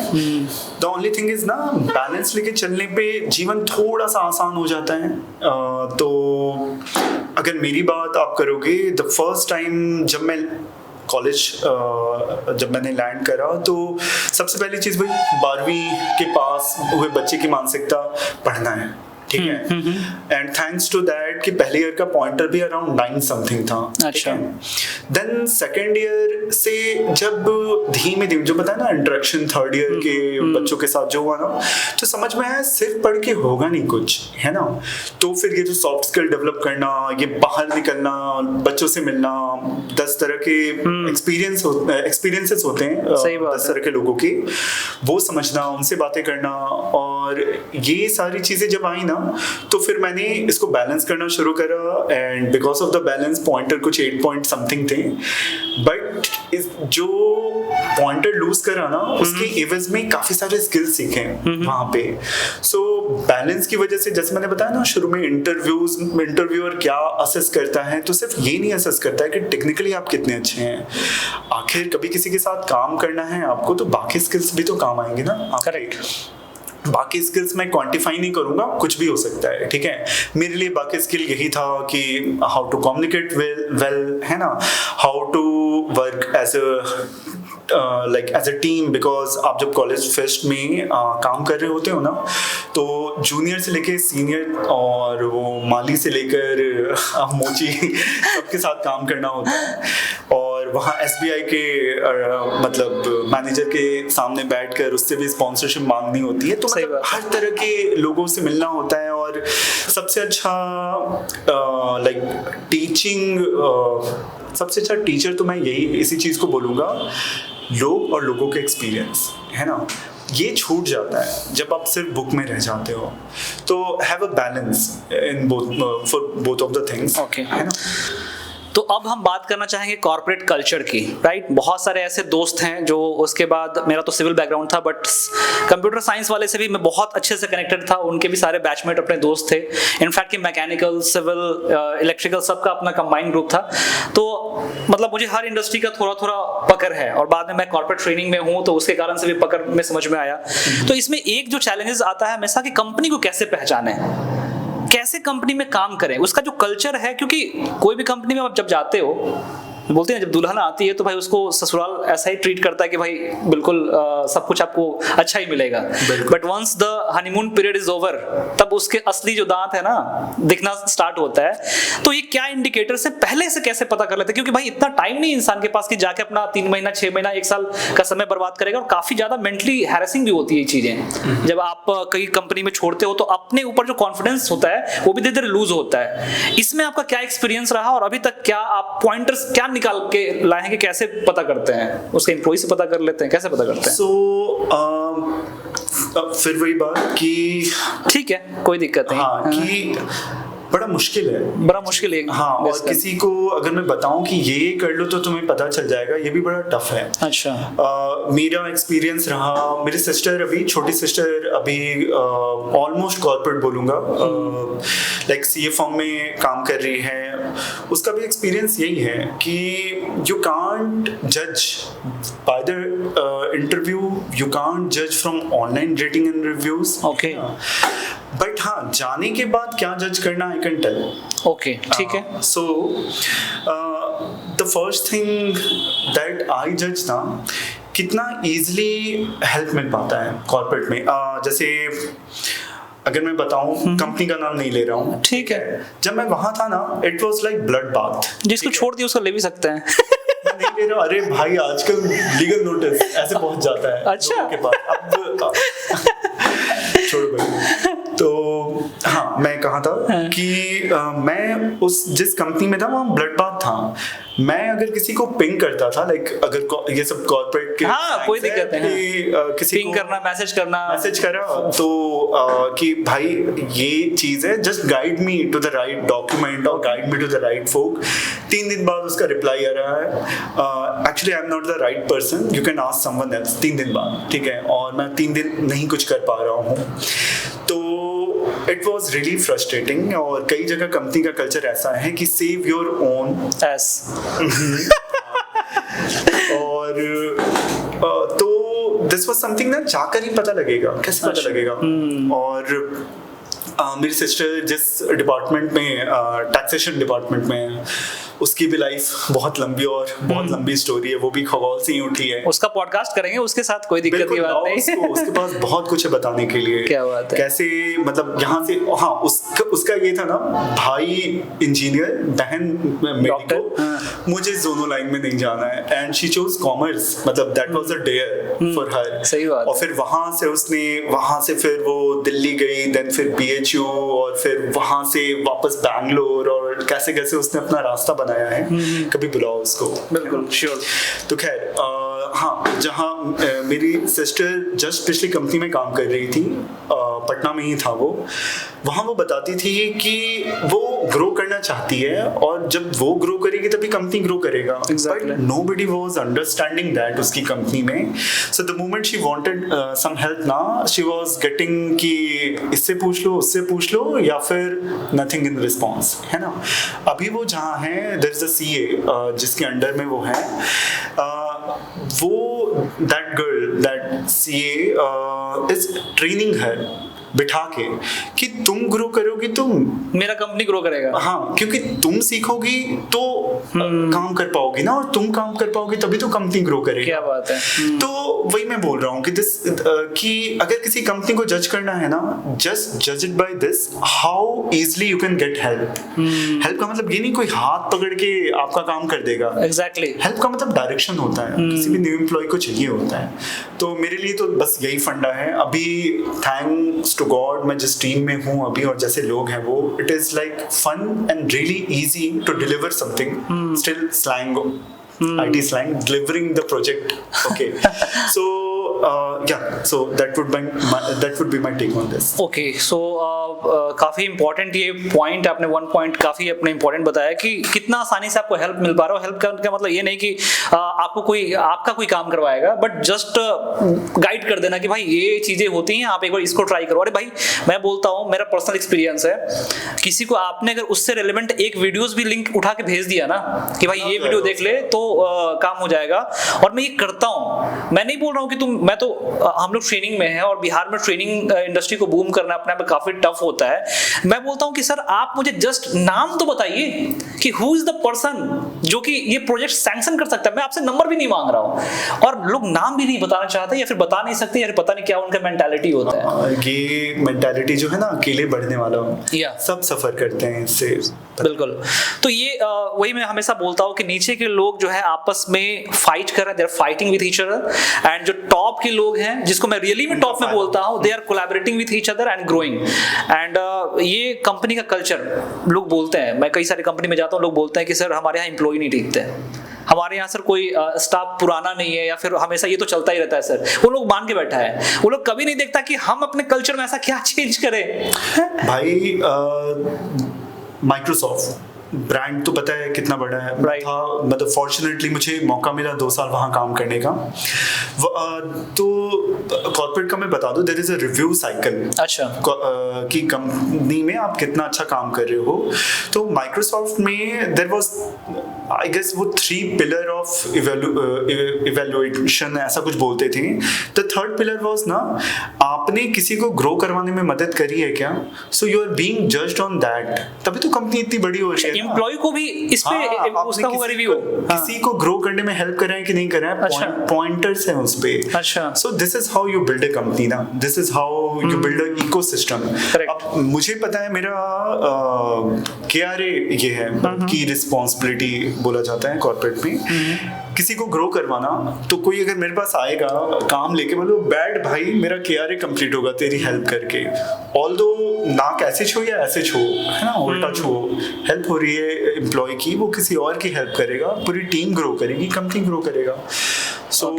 द ओनली थिंग इज ना, बैलेंस लेके चलने पे जीवन थोड़ा सा आसान हो जाता है। तो अगर मेरी बात आप करोगे, द फर्स्ट टाइम जब मैं कॉलेज जब मैंने लैंड करा तो सबसे पहली चीज़ वही 12वीं के पास हुए बच्चे की मानसिकता पढ़ना है। ठीक है, एंड थैंक्स टू दैट कि पहले ईयर का पॉइंटर भी अराउंड 9 समथिंग था। अच्छा। देन सेकेंड ईयर से जब धीमे धीमे जो बताया ना इंटरेक्शन थर्ड ईयर के बच्चों के साथ जो हुआ ना, तो समझ में आया सिर्फ पढ़ के होगा नहीं कुछ, है ना। तो फिर ये जो सॉफ्ट स्किल डेवलप करना, ये बाहर निकलना, बच्चों से मिलना, 10 तरह के एक्सपीरियंसेस होते हैं 10 तरह के लोगों के, वो समझना, उनसे बातें करना, और ये सारी चीजें जब आई ना तो फिर मैंने इसको बैलेंस करना शुरू करा। And because of the balance pointer कुछ 8 पॉइंट समथिंग थे, बट जो पॉइंटर लूज करा ना उसके एवज में काफी सारे स्किल्स सीखे वहां पे। सो बैलेंस की वजह से, जैसे मैंने बताया ना शुरू में, इंटरव्यूअर क्या असेस करता है, तो सिर्फ ये नहीं असेस करता है कि टेक्निकली आप कितने अच्छे हैं। आखिर कभी किसी के साथ काम करना है आपको तो बाकी स्किल्स भी तो काम आएंगे ना। करेक्ट। बाकी स्किल्स मैं क्वांटिफाई नहीं करूंगा, कुछ भी हो सकता है। ठीक है, मेरे लिए बाकी स्किल यही था कि हाउ टू कम्युनिकेट वेल, है ना, how to work as a team. Because आप जब कॉलेज फेस्ट में काम कर रहे होते हो ना, तो जूनियर से लेके सीनियर और वो माली से लेकर मोची सबके साथ काम करना होता है। और वहाँ SBI के मतलब मैनेजर के सामने बैठकर उससे भी स्पॉन्सरशिप मांगनी होती है। तो मतलब हर तरह के लोगों से मिलना होता है। और सबसे अच्छा सबसे अच्छा टीचर तो मैं यही इसी चीज़ को बोलूँगा, लोग और लोगों के एक्सपीरियंस, है ना। ये छूट जाता है जब आप सिर्फ बुक में रह जाते हो। तो have a balance in both for both of the things, है ना। तो अब हम बात करना चाहेंगे कॉर्पोरेट कल्चर की, राइट। बहुत सारे ऐसे दोस्त हैं जो, उसके बाद मेरा तो सिविल बैकग्राउंड था, बट कंप्यूटर साइंस वाले से भी मैं बहुत अच्छे से कनेक्टेड था, उनके भी सारे बैचमेट अपने दोस्त थे। इनफैक्ट कि मैकेनिकल, सिविल, इलेक्ट्रिकल सबका अपना कंबाइंड ग्रुप था। तो मतलब मुझे हर इंडस्ट्री का थोड़ा थोड़ा पकड़ है, और बाद में मैं कॉर्पोरेट ट्रेनिंग में हूँ तो उसके कारण से भी पकड़ में समझ में आया। तो इसमें एक जो चैलेंजेस आता है हमेशा कि कंपनी को कैसे पहचाने, कैसे कंपनी में काम करें, उसका जो कल्चर है। क्योंकि कोई भी कंपनी में आप जब जाते हो, बोलते हैं जब दुल्हन आती है तो भाई उसको ससुराल ऐसा ही ट्रीट करता है कि भाई बिल्कुल सब कुछ आपको अच्छा ही मिलेगा। But once the honeymoon period is over, तब उसके असली जो दांत है ना दिखना स्टार्ट होता है। तो ये क्या इंडिकेटर से पहले से कैसे पता कर लेते हैं? क्योंकि भाई इतना टाइम नहीं इंसान के पास कि जाके अपना 3 महीना 6 महीना 1 साल का समय बर्बाद करेगा, और काफी ज्यादा मेंटली हैरेसिंग भी होती है ये चीजें। जब आप कई कंपनी में छोड़ते हो तो अपने ऊपर जो कॉन्फिडेंस होता है वो भी धीरे धीरे लूज होता है। इसमें आपका क्या एक्सपीरियंस रहा, और अभी तक क्या आप पॉइंटर्स क्या निकाल के लाए हैं कि कैसे पता करते हैं? उसके एम्प्लॉय से पता कर लेते हैं, कैसे पता करते हैं? फिर वही बात कि ठीक है, कोई दिक्कत नहीं। हाँ, कि बड़ा मुश्किल है। हाँ, और किसी को अगर मैं बताऊं कि ये कर लो तो तुम्हें पता चल जाएगा, ये भी बड़ा टफ है। अच्छा। मेरा एक्सपीरियंस रहा, मेरी सिस्टर अभी, छोटी सिस्टर अभी ऑलमोस्ट कॉर्पोरेट बोलूँगा, लाइक CA फर्म में काम कर रही है। उसका भी एक्सपीरियंस यही है कि यू कांट जज by the interview, you can't जज from online rating and reviews. Okay. But हाँ, जाने के बाद क्या जज करना आई कैन टेल। ओके, ठीक है। So the first thing that I जज ना, कितना इजीली हेल्प मिल पाता है कॉर्पोरेट में। जैसे अगर मैं बताऊं, कंपनी का नाम नहीं ले रहा हूं, ठीक है। जब मैं वहां था ना, it was like blood bath. जिसको छोड़ दिया उसको ले भी सकते हैं। नहीं ले रहा, अरे भाई आजकल लीगल नोटिस ऐसे पहुंच जाता है अच्छा लोगों के पास। अब छोड़ो भाई। तो हाँ, मैं कहा था कि मैं उस जिस कंपनी में था वहाँ ब्लड बाथ था। मैं अगर किसी को पिंग करता था, लाइक अगर ये सब कॉर्पोरेट के कोई दिक्कत है कि किसी पिंग करना, मैसेज करा तो कि भाई ये चीज है, just guide me to the right document और guide me to the right folk. 3 दिन बाद उसका रिप्लाई आ रहा है, actually I am not the right person, you can ask someone else. 3 दिन बाद, ठीक है, और मैं 3 दिन नहीं कुछ कर पा रहा हूँ। तो इट वॉज रियली फ्रस्ट्रेटिंग। और कई जगह कंपनी का कल्चर ऐसा है कि सेव योर ओन एस और तो दिस वाज समथिंग ना जाकर ही पता लगेगा, कैसे पता लगेगा। और मेरी सिस्टर जिस डिपार्टमेंट में टैक्सेशन डिपार्टमेंट में है, उसकी भी लाइफ बहुत लंबी और बहुत लंबी स्टोरी है, वो भी खगोल से ही उठी है। उसका पॉडकास्ट करेंगे उसके साथ, कोई दिक्कत की बात नहीं। उसके पास बहुत कुछ है बताने के लिए। क्या बात है। कैसे मतलब यहाँ से, हाँ उसका ये था ना, भाई इंजीनियर, बहन मेडिको, मुझे दोनों लाइन में नहीं जाना है, एंड शी चोज कॉमर्स। मतलब that was a dare for her. सही बात। और फिर वहां से फिर वो दिल्ली गई, देन फिर BHU, और फिर वहां से वापस बैंगलोर, और कैसे कैसे उसने अपना रास्ता बनाया है। कभी बुलाओ उसको। बिल्कुल श्योर। तो खैर हाँ, जहाँ मेरी सिस्टर जस्ट पिछली कंपनी में काम कर रही थी, पटना में ही था वो, वहाँ वो बताती थी कि वो ग्रो करना चाहती है, और जब वो ग्रो करेगी तभी कंपनी ग्रो करेगा। Exactly. But nobody was understanding that उसकी कंपनी में। So the moment she wanted some help ना, she was getting कि इससे पूछ लो, उससे पूछ लो, या फिर nothing in response, है ना। अभी वो जहाँ है, there is a CA जिसके अंडर में वो है, वो that girl, that CA is training her बिठा के कि तुम ग्रो करोगी तो मेरा कंपनी ग्रो करेगा। हाँ, क्योंकि तुम सीखोगी तो काम कर पाओगी ना, और तुम काम कर पाओगी तभी तो कंपनी ग्रो करेगी। क्या बात है। तो वही मैं बोल रहा हूँ कि अगर किसी कंपनी को जज करना है ना, जस्ट जज it by this, how easily you can get help. Help का मतलब ये नहीं कोई हाथ पकड़ के आपका काम कर देगा। एग्जैक्टली। हेल्प का मतलब डायरेक्शन होता है, किसी भी न्यू एम्प्लॉय को चाहिए होता है। तो मेरे लिए तो बस यही फंडा है अभी, थैंक्स टू गॉड मैं जिस टीम में हूँ अभी और जैसे लोग हैं वो, it is like fun and really easy to deliver something. Still slang, IT slang, delivering the project. Okay. So that would be my take on this. Okay, so काफी इंपॉर्टेंट ये पॉइंट आपने, वन पॉइंट काफी अपने important बताया कि कितना आसानी से आपको हेल्प मिल पा रहा हो। हेल्प का मतलब ये नहीं कि आपका कोई काम करवाएगा, बट जस्ट गाइड कर देना कि भाई ये चीजें होती हैं, आप एक बार इसको ट्राई करो। अरे भाई मैं बोलता हूँ, मेरा पर्सनल एक्सपीरियंस है, किसी को आपने अगर उससे रिलेवेंट एक वीडियोस भी लिंक उठा के भेज दिया ना कि भाई ये वीडियो देख ले, तो काम हो जाएगा। और मैं ये करता हूँ, मैं नहीं बोल रहा हूँ कि मैं तो हम लोग ट्रेनिंग में हैं और बिहार में ट्रेनिंग इंडस्ट्री को बूम करना अपने आप में काफी टफ होता है। मैं बोलता हूँ कि सर आप मुझे जस्ट नाम तो बताइए कि हु इज द पर्सन जो कि ये प्रोजेक्ट सैंक्शन कर सकता है। मैं आपसे नंबर भी नहीं मांग रहा हूँ, और लोग नाम भी नहीं बताना चाहते, या फिर बता नहीं सकते, या फिर पता नहीं क्या उनका मेंटालिटी होता है। ये मेंटालिटी जो है ना, अकेले बढ़ने वाला, सब सफर करते हैं इससे। बिल्कुल। तो ये वही मैं हमेशा बोलता हूँ कि नीचे के लोग जो है आपस में फाइट कर रहे हैं, they are fighting with each other, and जो टॉप के लोग हैं, जिसको मैं रियली में टॉप में बोलता हूँ, they are collaborating with each other and growing. And ये कंपनी का कल्चर, लोग बोलते हैं, मैं कई सारी कंपनी में जाता हूँ, लोग बोलते हैं कि सर हमारे यहाँ एम्प्लॉय नहीं टिकते, हमारे यहाँ सर कोई स्टाफ पुराना नहीं है, या फिर हमेशा ये तो चलता ही रहता है सर। वो लोग मान के बैठा है, वो लोग कभी नहीं देखता कि हम अपने कल्चर में ऐसा क्या चेंज करें। भाई माइक्रोसॉफ्ट ब्रांड तो पता है कितना बड़ा है, मतलब फॉर्चुनेटली मुझे मौका मिला 2 साल वहाँ काम करने का। तो कॉर्पोरेट का मैं बता दूं, there is a review cycle. अच्छा। कि कंपनी में आप कितना अच्छा काम कर रहे हो। तो माइक्रोसॉफ्ट में देयर वाज, आई गेस वो 3 पिलर ऑफ इवैल्यूएशन ऐसा कुछ बोलते थे। द थर्ड पिलर वाज ना, आपने किसी को ग्रो करवाने में मदद करी है क्या, so you are being judged on that, तभी तो कंपनी इतनी बड़ी हो रही है। एम्प्लॉय को भी इस पे उसका होगा रिव्यू, किसी को ग्रो करने में हेल्प कर रहे हैं कि नहीं कर रहे हैं। अच्छा। पॉइंटर्स हैं उस पे। अच्छा। So this is how you build a company ना, this is how you build a ecosystem. अब मुझे पता है मेरा KRA ये है कि रिस्पांसिबिलिटी बोला जाता है कॉर्पोरेट में, किसी को ग्रो करवाना। तो कोई अगर मेरे पास आएगा काम लेके, बोलो बैड भाई मेरा KRA कंप्लीट होगा तेरी हेल्प करके, ऑल्दो नाक ऐसे छो या ऐसे छो, है ना, उल्टा छो, हेल्प हो रही है एम्प्लॉय की, वो किसी और की हेल्प करेगा, पूरी टीम ग्रो करेगी, कंपनी ग्रो करेगा. सो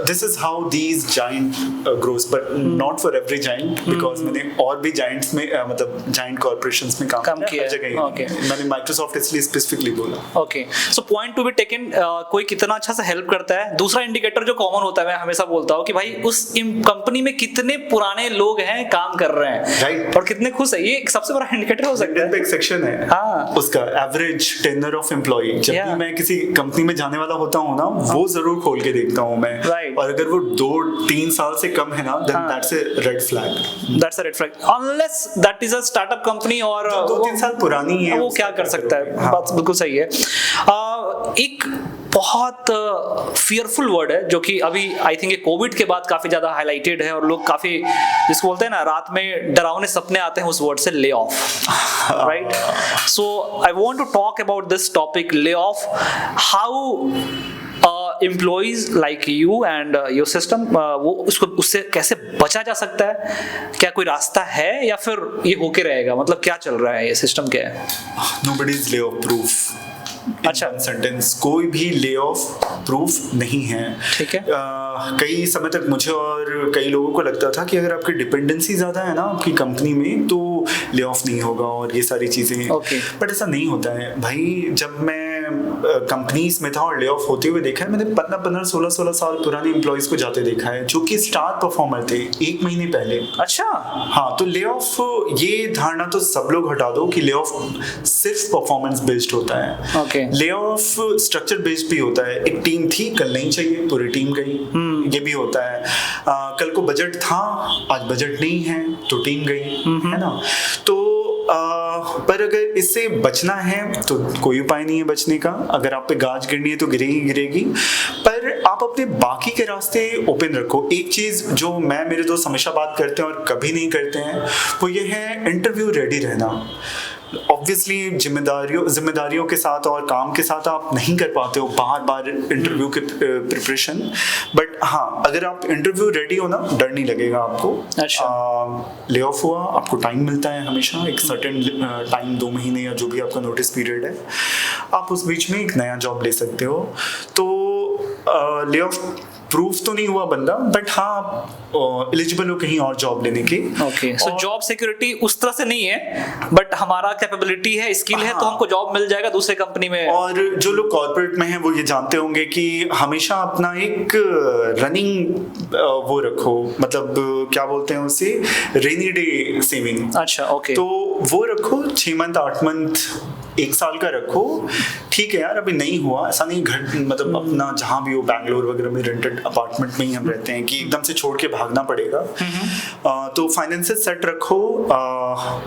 this is how these giant grows, but not for every giant, because मैंने और भी giants में मतलब giant corporations में काम किया है. Okay. मैंने Microsoft इसलिए specifically बोला. Okay. So point to be taken, कोई कितना अच्छा सा हेल्प करता है. दूसरा इंडिकेटर जो कॉमन होता है, मैं हमेशा बोलता हूँ कि भाई उस कंपनी में कितने पुराने लोग हैं काम कर रहे हैं, right, और कितने खुश है, ये एक सबसे बड़ा इंडिकेटर हो सकता है. एक सेक्शन है उसका एवरेज टेन्योर ऑफ एम्प्लॉय. जब भी मैं किसी कंपनी में जाने वाला होता हूँ ना, वो जरूर खोल के देखता हूँ मैं. Right. और अगर वो 2-3 साल से कम है ना, then that's a red flag. That's a red flag. Unless that is a startup company और 2-3 साल पुरानी है, वो क्या कर सकता है. बात बिल्कुल सही है. एक बहुत फियरफुल वर्ड है जो कि अभी आई थिंक कोविड के बाद काफी ज्यादा हाईलाइटेड है, और लोग काफी जिसको बोलते हैं ना, रात में डरावने सपने आते हैं उस वर्ड से, lay off. Right. So I want to talk about this topic, lay off. How employees like you and your system, वो उससे कैसे बचा जा सकता है? क्या कोई रास्ता है या फिर ये होके रहेगा? मतलब क्या चल रहा है, ये सिस्टम क्या है? Nobody is lay off proof. अच्छा सेंटेंस, कोई भी ले ऑफ प्रूफ नहीं है. ठीक है. कई समय तक मुझे और कई लोगों को लगता था कि अगर आपकी डिपेंडेंसी ज़्यादा है ना आपकी कंपनी में, तो ले ऑफ नहीं होगा और ये सारी चीज़ें. बट ऐसा नहीं होता है भाई. जब मैं कंपनीज में था और ले ऑफ होते हुए देखा है, मैंने 15, 16 साल पुराने एम्प्लॉयज को जाते देखा है जो कि स्टार परफॉर्मर थे 1 महीने पहले. अच्छा. हाँ, तो ले ऑफ, ये धारणा तो सब लोग हटा दो कि ले ऑफ सिर्फ परफॉर्मेंस बेस्ड होता है. ले ऑफ स्ट्रक्चर बेस्ड भी होता है. एक टीम थी, कल नहीं चाहिए, पूरी टीम गई. ये भी होता है. कल को बजट था, आज बजट नहीं है तो टीम गई, है ना. तो पर अगर इससे बचना है तो कोई उपाय नहीं है बचने का. अगर आप पे गाज गिरनी है तो गिरेगी, पर आप अपने बाकी के रास्ते ओपन रखो. एक चीज जो मैं, मेरे दोस्त हमेशा बात करते हैं और कभी नहीं करते हैं, वो ये है इंटरव्यू रेडी रहना. ऑब्वियसली जिम्मेदारियों के साथ और काम के साथ आप नहीं कर पाते हो बार इंटरव्यू के प्रिपरेशन. बट हाँ, अगर आप इंटरव्यू रेडी हो ना, डर नहीं लगेगा आपको. अच्छा. ले ऑफ हुआ, आपको टाइम मिलता है हमेशा, एक सर्टेन टाइम, 2 महीने या जो भी आपका नोटिस पीरियड है, आप उस बीच में एक नया जॉब ले सकते हो. तो ले ऑफ प्रूफ तो नहीं हुआ बंदा, बट हाँ एलिजिबल हो कहीं और जॉब लेने की. ओके. सो जॉब सिक्योरिटी उस तरह से नहीं है, बट हमारा कैपेबिलिटी है, स्किल है, तो हमको जॉब मिल जाएगा दूसरे कंपनी में. और जो लोग कॉर्पोरेट में हैं वो ये जानते होंगे कि हमेशा अपना एक रनिंग वो रखो, मतलब क्या बोलते हैं उसे, रेनी डे सेविंग. अच्छा. ओके. तो वो रखो, 6 मंथ 8 मंथ 1 साल का रखो. ठीक है यार, अभी नहीं हुआ, ऐसा नहीं, घर मतलब अपना जहाँ भी हो, बैंगलोर वगैरह में रेंटेड अपार्टमेंट में ही हम रहते हैं कि एकदम से छोड़ के भागना पड़ेगा. तो फाइनेंसेस सेट रखो.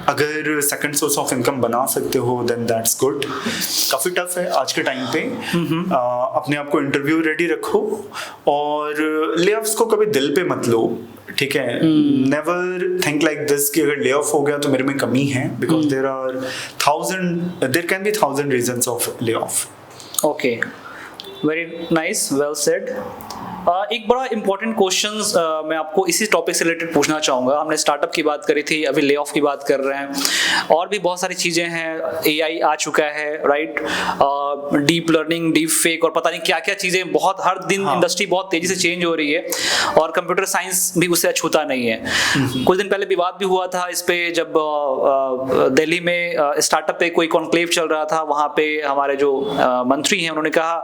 अगर सेकंड सोर्स ऑफ इनकम बना सकते हो देन दैट्स गुड. काफी टफ है आज के टाइम पे. अपने आप को इंटरव्यू रेडी रखो, और ले ऑफ्स को कभी दिल पे मत लो. ठीक है. नेवर थिंक लाइक दिस कि अगर ले ऑफ हो गया तो मेरे में कमी है, because there can be 1000 reasons of lay off. Okay, very nice, well said. एक बड़ा इंपॉर्टेंट क्वेश्चंस मैं आपको इसी टॉपिक से रिलेटेड पूछना चाहूँगा. हमने स्टार्टअप की बात करी थी, अभी ले ऑफ की बात कर रहे हैं, और भी बहुत सारी चीज़ें हैं. AI आ चुका है, right. Deep learning, deep fake, और पता नहीं क्या क्या चीज़ें, बहुत हर दिन इंडस्ट्री बहुत तेज़ी से चेंज हो रही है, और कंप्यूटर साइंस भी उससे अछूता नहीं है. कुछ दिन पहले विवाद भी हुआ था इस पे, जब दिल्ली में स्टार्टअप पे कोई कॉन्क्लेव चल रहा था. वहाँ पे हमारे जो मंत्री हैं उन्होंने कहा,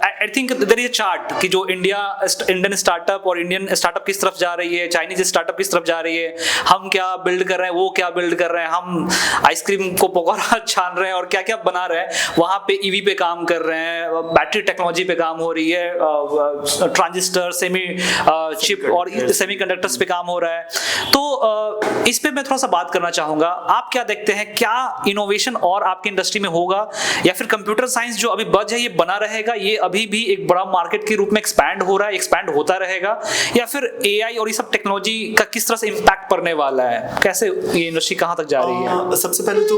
I think there is a chart कि जो इंडियन स्टार्टअप और इंडियन स्टार्टअप किस तरफ जा रही है, चाइनीज स्टार्टअप किस तरफ जा रही है, हम क्या बिल्ड कर रहे हैं, वो क्या बिल्ड कर रहे हैं, हम आइसक्रीम को पकौड़ा छान रहे हैं और क्या क्या बना रहे हैं. वहाँ पे EV पे काम कर रहे हैं, बैटरी टेक्नोलॉजी पे काम हो रही है, ट्रांजिस्टर, चिप और सेमीकंडक्टर्स पे काम हो रहा है. तो इस पे मैं थोड़ा सा बात करना चाहूँगा. आप क्या देखते हैं, क्या इनोवेशन और आपकी इंडस्ट्री में होगा, या फिर कंप्यूटर साइंस जो अभी बज है ये बना रहेगा, ये अभी भी एक बड़ा मार्केट के रूप में एक्सपैंड हो रहा है, एक्सपैंड होता रहेगा, या फिर AI और ये सब टेक्नोलॉजी का किस तरह से इम्पैक्ट पड़ने वाला है, कैसे ये इंडस्ट्री कहाँ तक जा रही है? सबसे पहले तो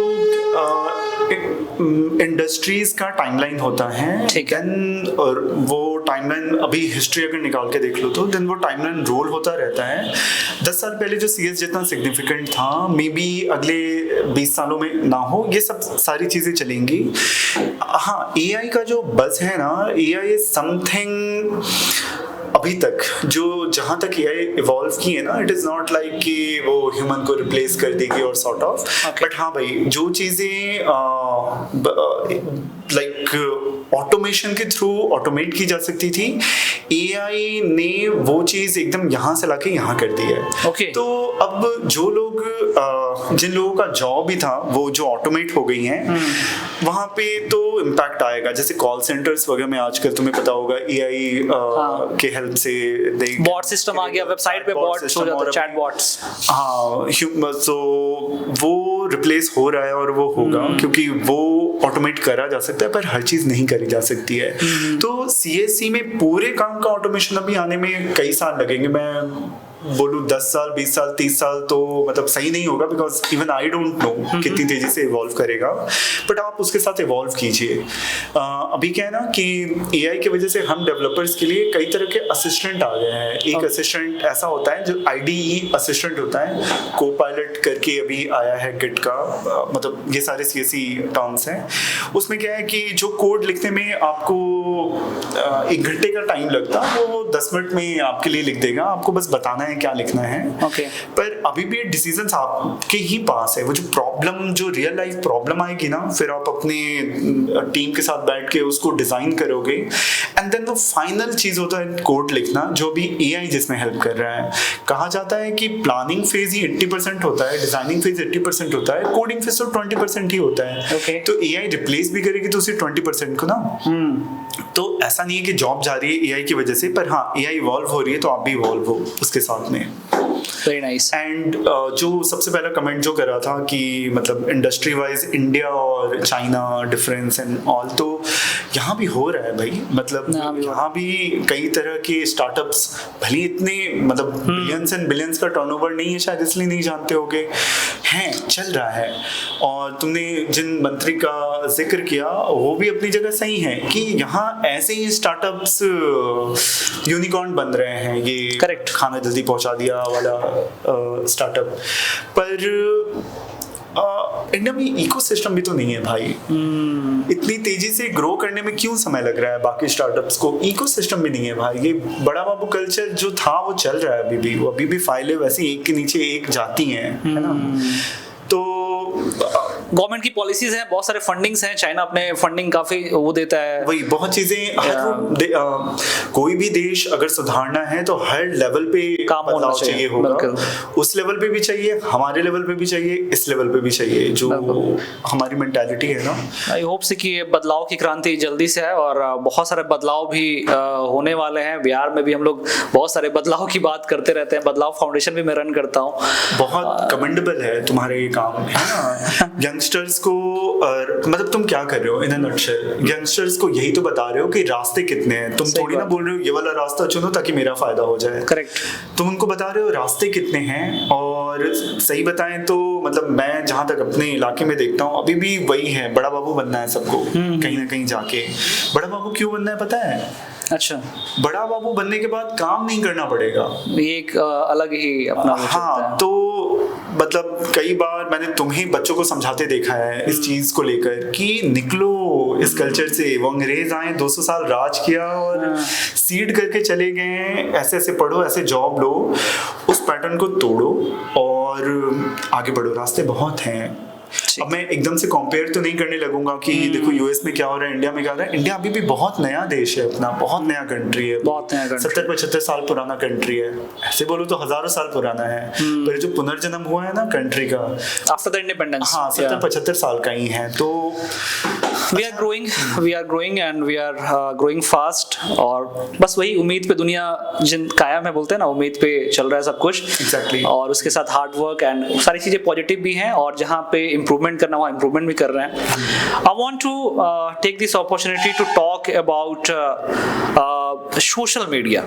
इंडस्ट्रीज का टाइमलाइन होता है, ठीक है। देन और वो टाइमलाइन अभी हिस्ट्री अगर निकाल के देख लो तो देन वो टाइमलाइन रोल होता रहता है। 10 साल पहले जो CS जितना सिग्निफिकेंट था मे बी अगले 20 सालों में ना हो, ये सब सारी चीजें चलेंगी। हाँ, AI का जो बज़ है ना, AI इज समथिंग अभी तक जो जहाँ तक AI इवॉल्व की है ना, इट इज नॉट लाइक कि वो ह्यूमन को रिप्लेस कर देगी और सॉर्ट ऑफ, बट हाँ भाई जो चीजें लाइक ऑटोमेशन के थ्रू ऑटोमेट की जा सकती थी, AI ने वो चीज एकदम यहाँ से लाके यहाँ कर दी है। Okay. तो अब जो लोग जिन लोगों का जॉब ही था वो जो ऑटोमेट हो गई हैं, वहाँ पे तो इम्पैक्ट आएगा। जैसे कॉल सेंटर्स वगैरह में आजकल तुम्हें पता होगा AI के हेल्प से बॉट सिस्टम आ गया, वेबसाइट पे बॉट्स हो जाते हैं, चैट बॉट्स। हाँ, तो वो रिप्लेस हो रहा है और वो होगा क्योंकि वो ऑटोमेट करा जा सकता है, पर हर चीज नहीं करी जा सकती है। तो CSC में पूरे काम का ऑटोमेशन अभी आने में कई साल लगेंगे। मैं बोलूँ 10 साल, 20 साल, 30 साल तो मतलब सही नहीं होगा, because even I don't know कितनी तेजी से इवॉल्व करेगा, बट आप उसके साथ इवॉल्व कीजिए। अभी क्या है ना कि AI की वजह से हम डेवलपर्स के लिए कई तरह के असिस्टेंट आ गए हैं। एक असिस्टेंट ऐसा होता है जो IDE असिस्टेंट होता है, को-पायलट करके अभी आया है गिट का, मतलब ये सारे CSC टर्म्स हैं। उसमें क्या है कि जो कोड लिखने में आपको 1 घंटे का टाइम लगता है वो 10 मिनट में आपके लिए लिख देगा, आपको बस बताना है क्या लिखना है। Okay. पर अभी भी डिसीजंस आपके ही पास है। वो जो प्रॉब्लम, जो रियल लाइफ प्रॉब्लम आएगी ना, फिर आप अपने टीम के साथ बैठ के उसको डिजाइन करोगे, एंड देन वो फाइनल चीज होता है कोड लिखना, जो भी AI जिसमें हेल्प कर रहा है। कहा जाता है कि प्लानिंग फेज ही 80% होता है, डिजाइनिंग फेज 80% होता है, कोडिंग फेज तो 20% ही होता है। Okay. तो AI रिप्लेस भी करेगी तो उसी 20% को ना। तो ऐसा नहीं है कि जॉब जा रही है AI की वजह से, पर हाँ AI इवॉल्व हो रही है तो आप भी इवॉल्व हो उसके साथ में। Very nice. एंड जो सबसे पहला कमेंट जो करा था कि मतलब इंडस्ट्री वाइज इंडिया और चाइना डिफरेंस एंड ऑल, तो यहाँ भी हो रहा है भाई। मतलब यहाँ भी कई तरह के स्टार्टअप्स, भले इतने मतलब बिलियंस एंड बिलियंस का टर्नओवर नहीं है शायद, इसलिए नहीं जानते होगे, हैं, चल रहा है। और तुमने जिन मंत्री का जिक्र किया वो भी अपनी जगह सही है कि यहाँ ऐसे ही स्टार्टअप्स यूनिकॉर्न बन रहे हैं। ये करेक्ट, खाना जल्दी पहुंचा दिया वाला स्टार्टअप, पर इंडिया में इकोसिस्टम भी तो नहीं है भाई। इतनी तेजी से ग्रो करने में क्यों समय लग रहा है बाकी स्टार्टअप्स को? इकोसिस्टम भी नहीं है भाई। ये बड़ा बाबू कल्चर जो था वो चल रहा है अभी भी, वो अभी भी फाइलें वैसे एक के नीचे एक जाती हैं, है ना। तो गवर्नमेंट की पॉलिसीज हैं, बहुत सारे फंडिंग्स हैं, चाइना अपने फंडिंग काफी वो देता है, वही बहुत चीजें। कोई भी देश अगर सुधारना है तो हर लेवल पे काम होना चाहिए होगा। उस लेवल पे भी चाहिए, हमारे लेवल पे भी चाहिए, इस लेवल पे भी चाहिए, जो हमारी मेंटालिटी है ना। आई होप से कि ये बदलाव की क्रांति जल्दी से है और बहुत सारे बदलाव भी होने वाले हैं। बिहार में भी हम लोग बहुत सारे बदलाव की बात करते रहते हैं। बदलाव फाउंडेशन भी मैं रन करता हूँ। बहुत कमेंडेबल है तुम्हारे ये काम, है ना। यंगस्टर्स को मतलब तुम क्या कर रहे हो इन अ नटशेल? यंगस्टर्स को यही तो बता रहे हो कि रास्ते कितने हैं। तुम थोड़ी ना बोल रहे हो ये वाला रास्ता चुनो ताकि मेरा फायदा हो जाए। करेक्ट। तुम उनको बता रहे हो रास्ते कितने हैं। और सही बताएं तो मतलब मैं जहां तक अपने इलाके में देखता हूँ अभी भी वही है, बड़ा बाबू बनना है सबको। कहीं ना कहीं जाके बड़ा बाबू क्यों बनना है पता है? अच्छा, बड़ा बाबू बनने के बाद काम नहीं करना पड़ेगा, ये एक अलग ही अपना हाँ। तो मतलब कई बार मैंने तुम्हें बच्चों को समझाते देखा है इस चीज को लेकर कि निकलो इस कल्चर से। वो अंग्रेज आए, 200 साल राज किया और सीड करके चले गए। ऐसे ऐसे पढ़ो, ऐसे जॉब लो, उस पैटर्न को तोड़ो और आगे बढ़ो। रास्ते बहुत हैं। अब मैं एकदम से कंपेयर तो नहीं करने लगूंगा कि देखो यूएस में क्या हो रहा है, इंडिया में क्या हो रहा है। इंडिया अभी भी बहुत नया देश है अपना, बहुत नया कंट्री है, बहुत नया कंट्री, 70-75 साल पुराना कंट्री है। ऐसे बोलो तो हजारों साल पुराना है, पर जो पुनर्जन्म हुआ है ना कंट्री का आफ्टर द इंडिपेंडेंस, हाँ 70-75 साल का ही है। तो we are growing and we are growing fast। और बस वही उम्मीद पे दुनिया जिन कायम है, बोलते हैं ना, उम्मीद पे चल रहा है सब कुछ। Exactly। और उसके साथ हार्ड वर्क एंड सारी चीजें पॉजिटिव भी हैं, और जहाँ पे इम्प्रूवमेंट करना वहाँ इम्प्रूवमेंट भी कर रहे हैं। I want to take this opportunity to talk about social media.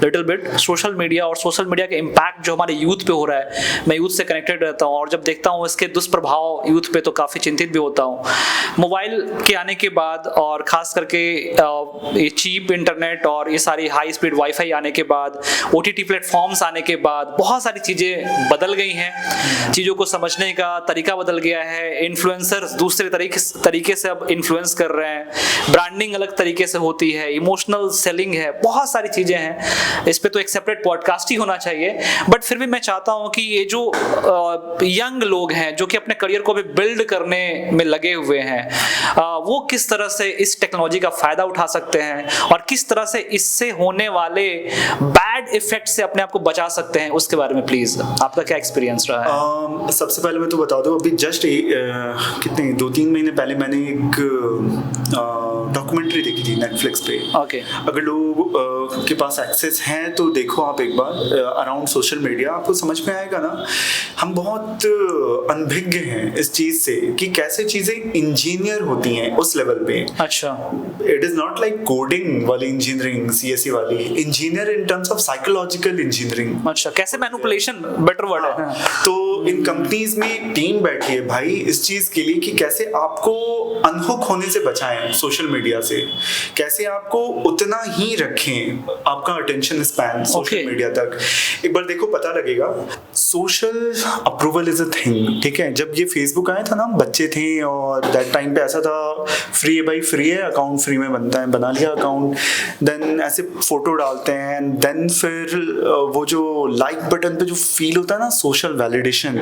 Little bit social media और सोशल मीडिया का इम्पैक्ट जो हमारे यूथ पे हो रहा है। मैं यूथ से कनेक्टेड रहता हूँ और जब देखता हूँ इसके दुष्प्रभाव यूथ पे तो काफ़ी चिंतित भी होता हूँ। मोबाइल के आने के बाद और ख़ास करके ये चीप इंटरनेट और ये सारी हाई स्पीड वाईफाई आने के बाद, OTT प्लेटफॉर्म्स आने के बाद बहुत सारी चीज़ें बदल गई हैं। चीज़ों को समझने का तरीका बदल गया है। इन्फ्लुएंसर्स दूसरे तरीके से अब इन्फ्लुएंस कर रहे हैं। ब्रांडिंग अलग तरीके से होती है, इमोशनल सेलिंग है, बहुत सारी चीज़ें हैं। इस पे तो एक सेपरेट पॉडकास्ट ही होना चाहिए। बट फिर भी मैं चाहता हूँ कि ये जो यंग लोग हैं जो कि अपने करियर को भी बिल्ड करने में लगे हुए हैं, वो किस तरह से इस टेक्नोलॉजी का फ़ायदा उठा सकते हैं और किस तरह से इससे होने वाले बैड इफेक्ट से अपने आप को बचा सकते हैं, उसके बारे में प्लीज आपका क्या एक्सपीरियंस रहा है? सबसे पहले मैं तो बता दूं, अभी जस्ट कितने 2-3 महीने पहले मैंने एक डॉक्यूमेंटरी देखी थी नेटफ्लिक्स पे। ओके। अगर लोग के पास एक्सेस है तो देखो आप एक बार, अराउंड सोशल मीडिया, आपको समझ में आएगा ना। हम बहुत अनभिज्ञ हैं इस चीज से कि कैसे चीजें इंजीनियर होती हैं उस लेवल पे। अच्छा। It is not like coding वाली इंजीनियरिंग, CSE वाली engineer, in terms of psychological engineering. अच्छा, कैसे मैनिपुलेशन, बेटर वर्ड है। तो इन कंपनीज में टीम बैठी है भाई इस चीज के लिए कि कैसे आपको अनहुक होने से बचाएं सोशल मीडिया से, कैसे आपको उतना ही रखें आपका अटेंशन स्पैन सोशल मीडिया तक। एक बार देखो पता लगेगा, social approval is a thing, ठीक है। जब ये फेसबुक आया था ना, बच्चे थे और दैट टाइम पे ऐसा था, फ्री है भाई, फ्री है, अकाउंट फ्री में बनता है, बना लिया अकाउंट, देन ऐसे फोटो डालते हैं, देन फिर वो जो लाइक बटन पे जो फील होता है ना, सोशल वैलिडेशन,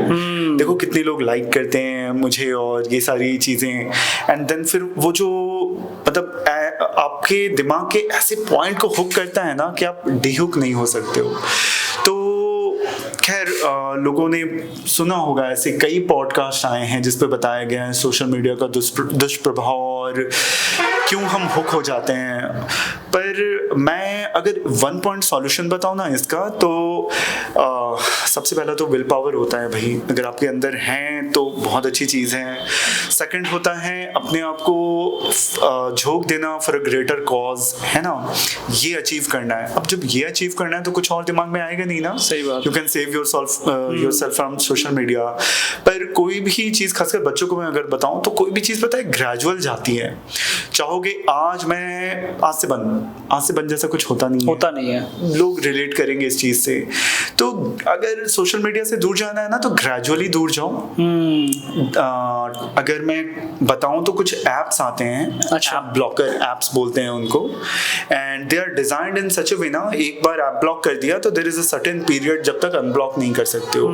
देखो कितने लोग लाइक करते हैं मुझे और ये सारी चीजें, एंड देन फिर वो जो मतलब आपके दिमाग के ऐसे पॉइंट को हुक करता है ना कि आप डिहुक नहीं हो सकते हो। तो खैर लोगों ने सुना होगा, ऐसे कई पॉडकास्ट आए हैं जिस पे बताया गया है सोशल मीडिया का दुष्प्रभाव और क्यों हम हुक हो जाते हैं। पर मैं अगर 1 पॉइंट सॉल्यूशन बताऊं ना इसका, तो सबसे पहला तो विल पावर होता है भाई, अगर आपके अंदर हैं तो बहुत अच्छी चीज़ है। सेकंड होता है अपने आप को झोंक देना फॉर अ ग्रेटर कॉज, है ना, ये अचीव करना है। अब जब ये अचीव करना है तो कुछ और दिमाग में आएगा नहीं ना। सही बात। You can save yourself from social media. पर कोई भी चीज़, खासकर बच्चों को मैं अगर बताऊं तो कोई भी चीज़ पता है ग्रेजुअल जाती है। चाहोगे आज से बन जैसा कुछ होता नहीं है। लोग रिलेट करेंगे इस चीज से। तो अगर सोशल मीडिया से दूर जाना है ना तो ग्रेजुअली दूर जाओ। अगर मैं बताऊं तो कुछ एप्स आते हैं, अच्छा, ऐप ब्लॉकर एप्स बोलते हैं उनको, and they are designed in such a way ना, एक बार ऐप ब्लॉक कर दिया तो there is a certain period जब तक अनब्लॉक नहीं कर सकते हो।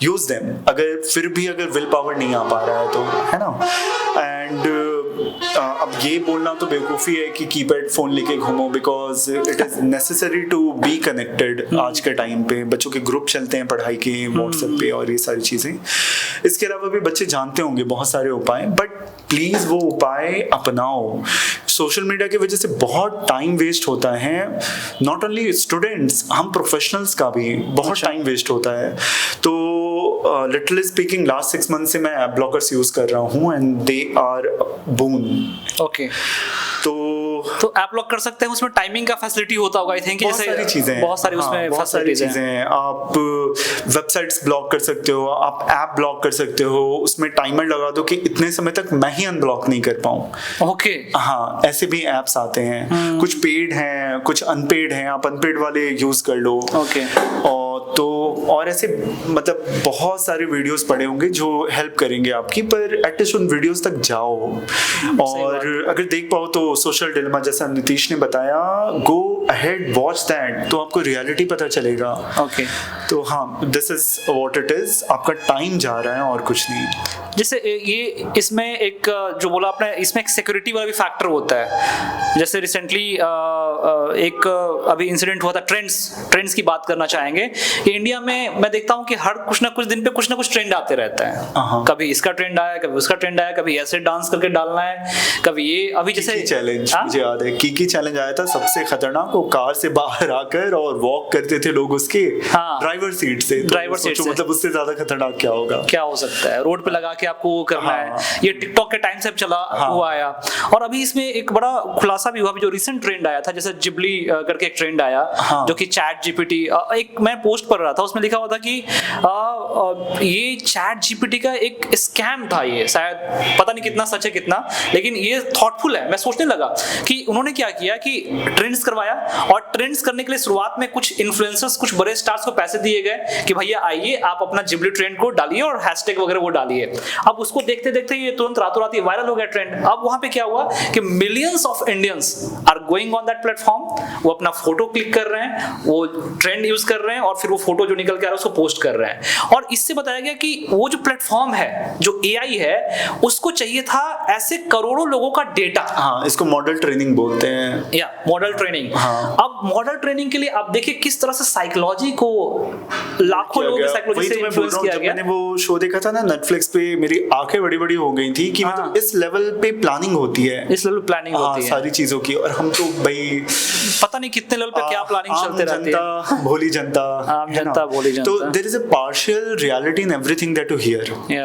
Use them. अगर विल पावर नहीं आ पा रहा है तो, है ना। एंड अब ये बोलना तो बेवकूफ़ी है कि कीपैड फ़ोन लेके घूमो, because it is necessary to be connected. आज के टाइम पे बच्चों के ग्रुप चलते हैं पढ़ाई के व्हाट्सएप पे और ये सारी चीज़ें। इसके अलावा भी बच्चे जानते होंगे बहुत सारे उपाय, बट प्लीज़ वो उपाय अपनाओ। सोशल मीडिया की वजह से बहुत टाइम वेस्ट होता है, नॉट ओनली स्टूडेंट्स, हम प्रोफेशनल्स का भी बहुत टाइम वेस्ट होता है। तो लिटरली स्पीकिंग लास्ट 6 मंथ से मैं ऐप ब्लॉकर्स यूज कर रहा हूँ and they are boon. Okay. तो ऐप लॉक कर सकते हैं, उसमें टाइमिंग का फैसिलिटी होता होगा, आई थिंक। बहुत सारी चीजें, बहुत सारी उसमें फैसिलिटीज हैं। आप वेबसाइट्स ब्लॉक कर सकते हो, आप ऐप ब्लॉक कर सकते हो, उसमें टाइमर लगा दो कि इतने समय तक मैं ही अनब्लॉक नहीं कर पाऊं। ओके। हाँ, ऐसे भी ऐप्स आते हैं। कुछ पेड हैं, कुछ अनपेड हैं, आप अनपेड वाले यूज कर लो। ओके। और ऐसे मतलब बहुत सारे वीडियोस पड़े होंगे जो हेल्प करेंगे आपकी, पर एटलीस्ट उन वीडियोस तक जाओ। और अगर देख पाओ तो सोशल डिलेमा जैसा नीतीश ने बताया, गो अहेड, वॉच दैट, तो आपको रियलिटी पता चलेगा। ओके। तो हाँ, this is what it is. आपका टाइम जा रहा है और कुछ नहीं। जैसे ये इसमें एक जो बोला आपने, इसमें एक सिक्योरिटी वाला भी फैक्टर होता है। जैसे रिसेंटली एक अभी इंसिडेंट हुआ था, ट्रेंड्स की बात करना चाहेंगे कि इंडिया में मैं देखता हूँ कि हर कुछ ना कुछ दिन पे कुछ ना कुछ ट्रेंड आते रहता है। कभी इसका ट्रेंड आया, कभी उसका ट्रेंड आया, कभी ऐसे डांस करके डालना है, कभी ये अभी जैसे चैलेंज मुझे याद है, की चैलेंज आया था सबसे खतरनाक। वो कार से बाहर आकर और वॉक करते थे लोग उसके ड्राइवर सीट से। ड्राइवर सीट से मतलब उससे ज्यादा खतरनाक क्या होगा, क्या हो सकता है। रोड पे लगा के आपको वो करना है। ये टिकटॉक के टाइम से चला हुआ आया। और अभी इसमें एक बड़ा खुलासा भी हुआ, जो रिसेंट ट्रेंड आया था, जैसे जिबली करके एक ट्रेंड आया, जो कि चैट जीपीटी, एक मैं पोस्ट पढ़ रहा था, उसमें लिखा हुआ था कि ये चैट जीपीटी का एक स्कैम था। ये शायद पता नहीं कितना सच है कितना, लेकिन ये थॉटफुल है। मैं सोचने लगा कि उन्होंने क्या किया कि ट्रेंड्स करवाया, और ट्रेंड्स करने के लिए शुरुआत में कुछ इन्फ्लुएंसर्स, कुछ बड़े स्टार्स को पैसे दिए गए कि भैया आइए आप अपना जिबली ट्रेंड को डालिए और हैशटैग वगैरह वो डालिए। अब उसको देखते देखते ये तुरंत रातों रात वायरल हो गया ट्रेंड। अब वहां पे क्या हुआ कि millions of Indians are going on that platform, वो अपना फोटो क्लिक कर रहे हैं, वो ट्रेंड यूज कर रहे हैं, और फिर वो फोटो जो निकल के आ रहा है उसको पोस्ट कर रहे हैं। और इससे बताया गया कि वो जो प्लेटफॉर्म है, जो एआई है, उसको चाहिए था ऐसे करोड़ों लोगों का डेटा। हाँ, इसको मॉडल ट्रेनिंग बोलते हैं, या मॉडल ट्रेनिंग। अब मॉडल ट्रेनिंग के लिए आप देखिए किस तरह से साइकोलॉजी को, लाखों लोगों की साइकोलॉजी से इन्फ्लुएंस किया गया। मैंने वो शो देखा था ना नेटफ्लिक्स पे, मेरी आंखें बड़ी बड़ी हो गई थी कि मतलब इस लेवल पे प्लानिंग होती है, इस लेवल प्लानिंग होती है सारी चीजों की। और हम तो भाई पता नहीं कितने लेवल पे क्या प्लानिंग चलते रहती है। भोली जनता, आम जनता भोली जनता। तो there is a partial reality in everything that you hear.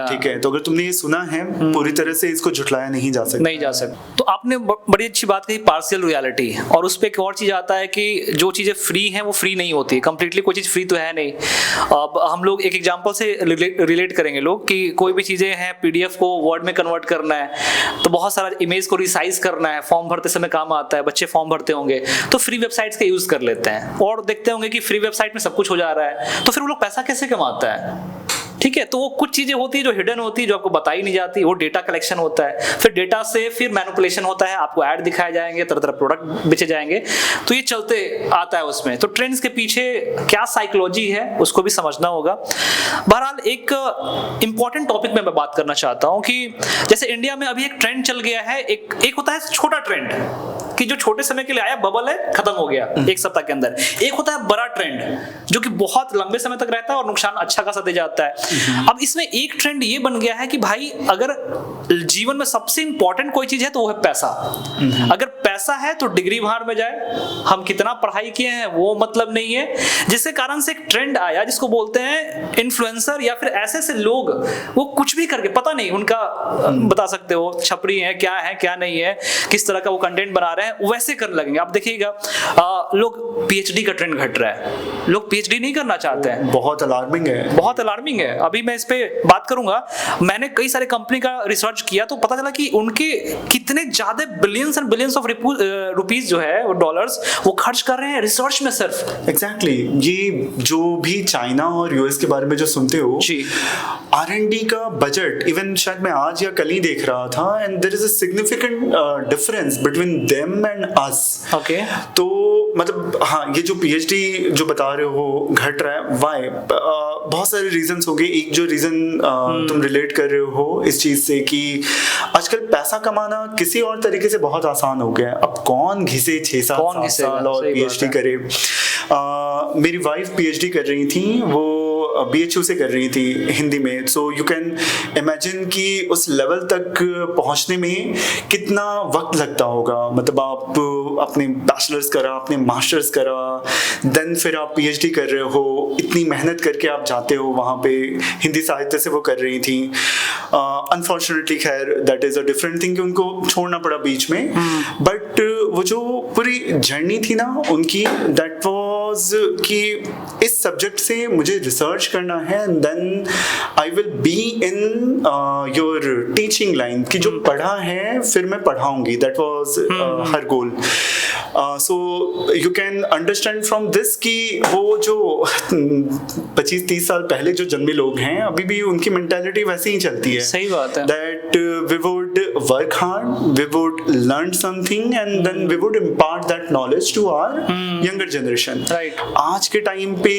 ठीक है, तो अगर तुमने ये सुना है, पूरी तरह से इसको झुठलाया नहीं जा सकता। तो आपने बड़ी अच्छी बात कही, पार्शियल रियलिटी। और उस पे एक और चीज आता है कि जो चीजें फ्री हैं वो फ्री नहीं होती कंप्लीटली। कोई चीज फ्री तो है नहीं। अब हम लोग एक एग्जांपल से रिलेट करेंगे लोग कि कोई भी चीजें हैं, पीडीएफ को वर्ड में कन्वर्ट करना है, तो बहुत सारा इमेज को रिसाइज करना है, फॉर्म भरते समय काम आता है, बच्चे फॉर्म भरते होंगे तो फ्री वेबसाइट्स का यूज कर लेते हैं, और देखते होंगे कि फ्री वेबसाइट में सब कुछ हो जा रहा है, तो फिर वो लोग पैसा कैसे कमाता है। ठीक है, तो वो कुछ चीजें होती है जो हिडन होती है, जो आपको बताई नहीं जाती। वो डेटा कलेक्शन होता है, फिर डेटा से फिर मैनिपुलेशन होता है, आपको ऐड दिखाए जाएंगे, तरह तरह प्रोडक्ट बेचे जाएंगे, तो ये चलते आता है उसमें। तो ट्रेंड्स के पीछे क्या साइकोलॉजी है उसको भी समझना होगा। बहरहाल एक इंपॉर्टेंट टॉपिक में मैं बात करना चाहता हूँ कि जैसे इंडिया में अभी एक ट्रेंड चल गया है, एक होता है छोटा ट्रेंड कि जो छोटे समय के लिए आया, बबल है, खत्म हो गया एक सप्ताह के अंदर। एक होता है बड़ा ट्रेंड जो कि बहुत लंबे समय तक रहता है और नुकसान अच्छा खासा दे जाता है। अब इसमें एक ट्रेंड ये बन गया है कि भाई अगर जीवन में सबसे इंपॉर्टेंट कोई चीज है तो वो है पैसा। अगर पैसा है तो डिग्री बाहर में जाए, हम कितना पढ़ाई किए हैं वो मतलब नहीं है, जिसके कारण से एक ट्रेंड आया जिसको बोलते हैं इन्फ्लुएंसर, या फिर ऐसे ऐसे लोग वो कुछ भी करके, पता नहीं उनका बता सकते हो छपरी है क्या नहीं है, किस तरह का वो कंटेंट बना रहे हैं, वैसे करने लगेंगे। आप देखिएगा लोग पीएचडी का ट्रेंड घट रहा है, लोग पीएचडी नहीं करना चाहते हैं। बहुत अलार्मिंग है। अभी मैं इस पे बात करूंगा। मैंने कई सारे कंपनी का रिसर्च किया तो पता चला कि उनके कितने ज्यादा billions and billions of rupees जो है, वो डॉलर्स, वो खर्च कर रहे हैं रिसर्च में सिर्फ। एग्जैक्टली। ये जो भी चाइना और यूएस के बारे में जो सुनते हो, R&D का बजट, इवन शायद मैं आज या कल ही देख रहा था, and there is a significant difference between them and us. Okay, तो मतलब हाँ, ये जो पीएचडी जो बता रहे हो घट रहा है, व्हाई? बहुत सारे रीजंस हो गए। एक जो रीजन तुम रिलेट कर रहे हो इस चीज से कि आजकल पैसा कमाना किसी और तरीके से बहुत आसान हो गया है। अब कौन घिसे 6-7 साल और पीएचडी करे। मेरी वाइफ पीएचडी कर रही थी, वो BHU से कर रही थी हिंदी में। सो यू कैन इमेजिन कि उस लेवल तक पहुंचने में कितना वक्त लगता होगा। मतलब आप अपने बैचलर्स करा, अपने मास्टर्स करा, देन फिर आप पीएचडी कर रहे हो, इतनी मेहनत करके आप जाते हो वहाँ पे। हिंदी साहित्य से वो कर रही थी। अनफॉर्चुनेटली खैर that is a different thing कि उनको छोड़ना पड़ा बीच में। बट वो जो पूरी जर्नी थी ना उनकी, दैट वाज कि इस सब्जेक्ट से मुझे रिसर्च करना है, and then I will be in your teaching line, कि जो पढ़ा है फिर मैं पढ़ाऊंगी। That was her goal. So you can understand from this कि वो जो 25-30 साल पहले जो जन्मे लोग हैं, अभी भी उनकी मेंटालिटी वैसे ही चलती है। सही बात है। That we would work hard, we would learn something, and then we would impart that knowledge to our younger generation. Right. आज के टाइम पे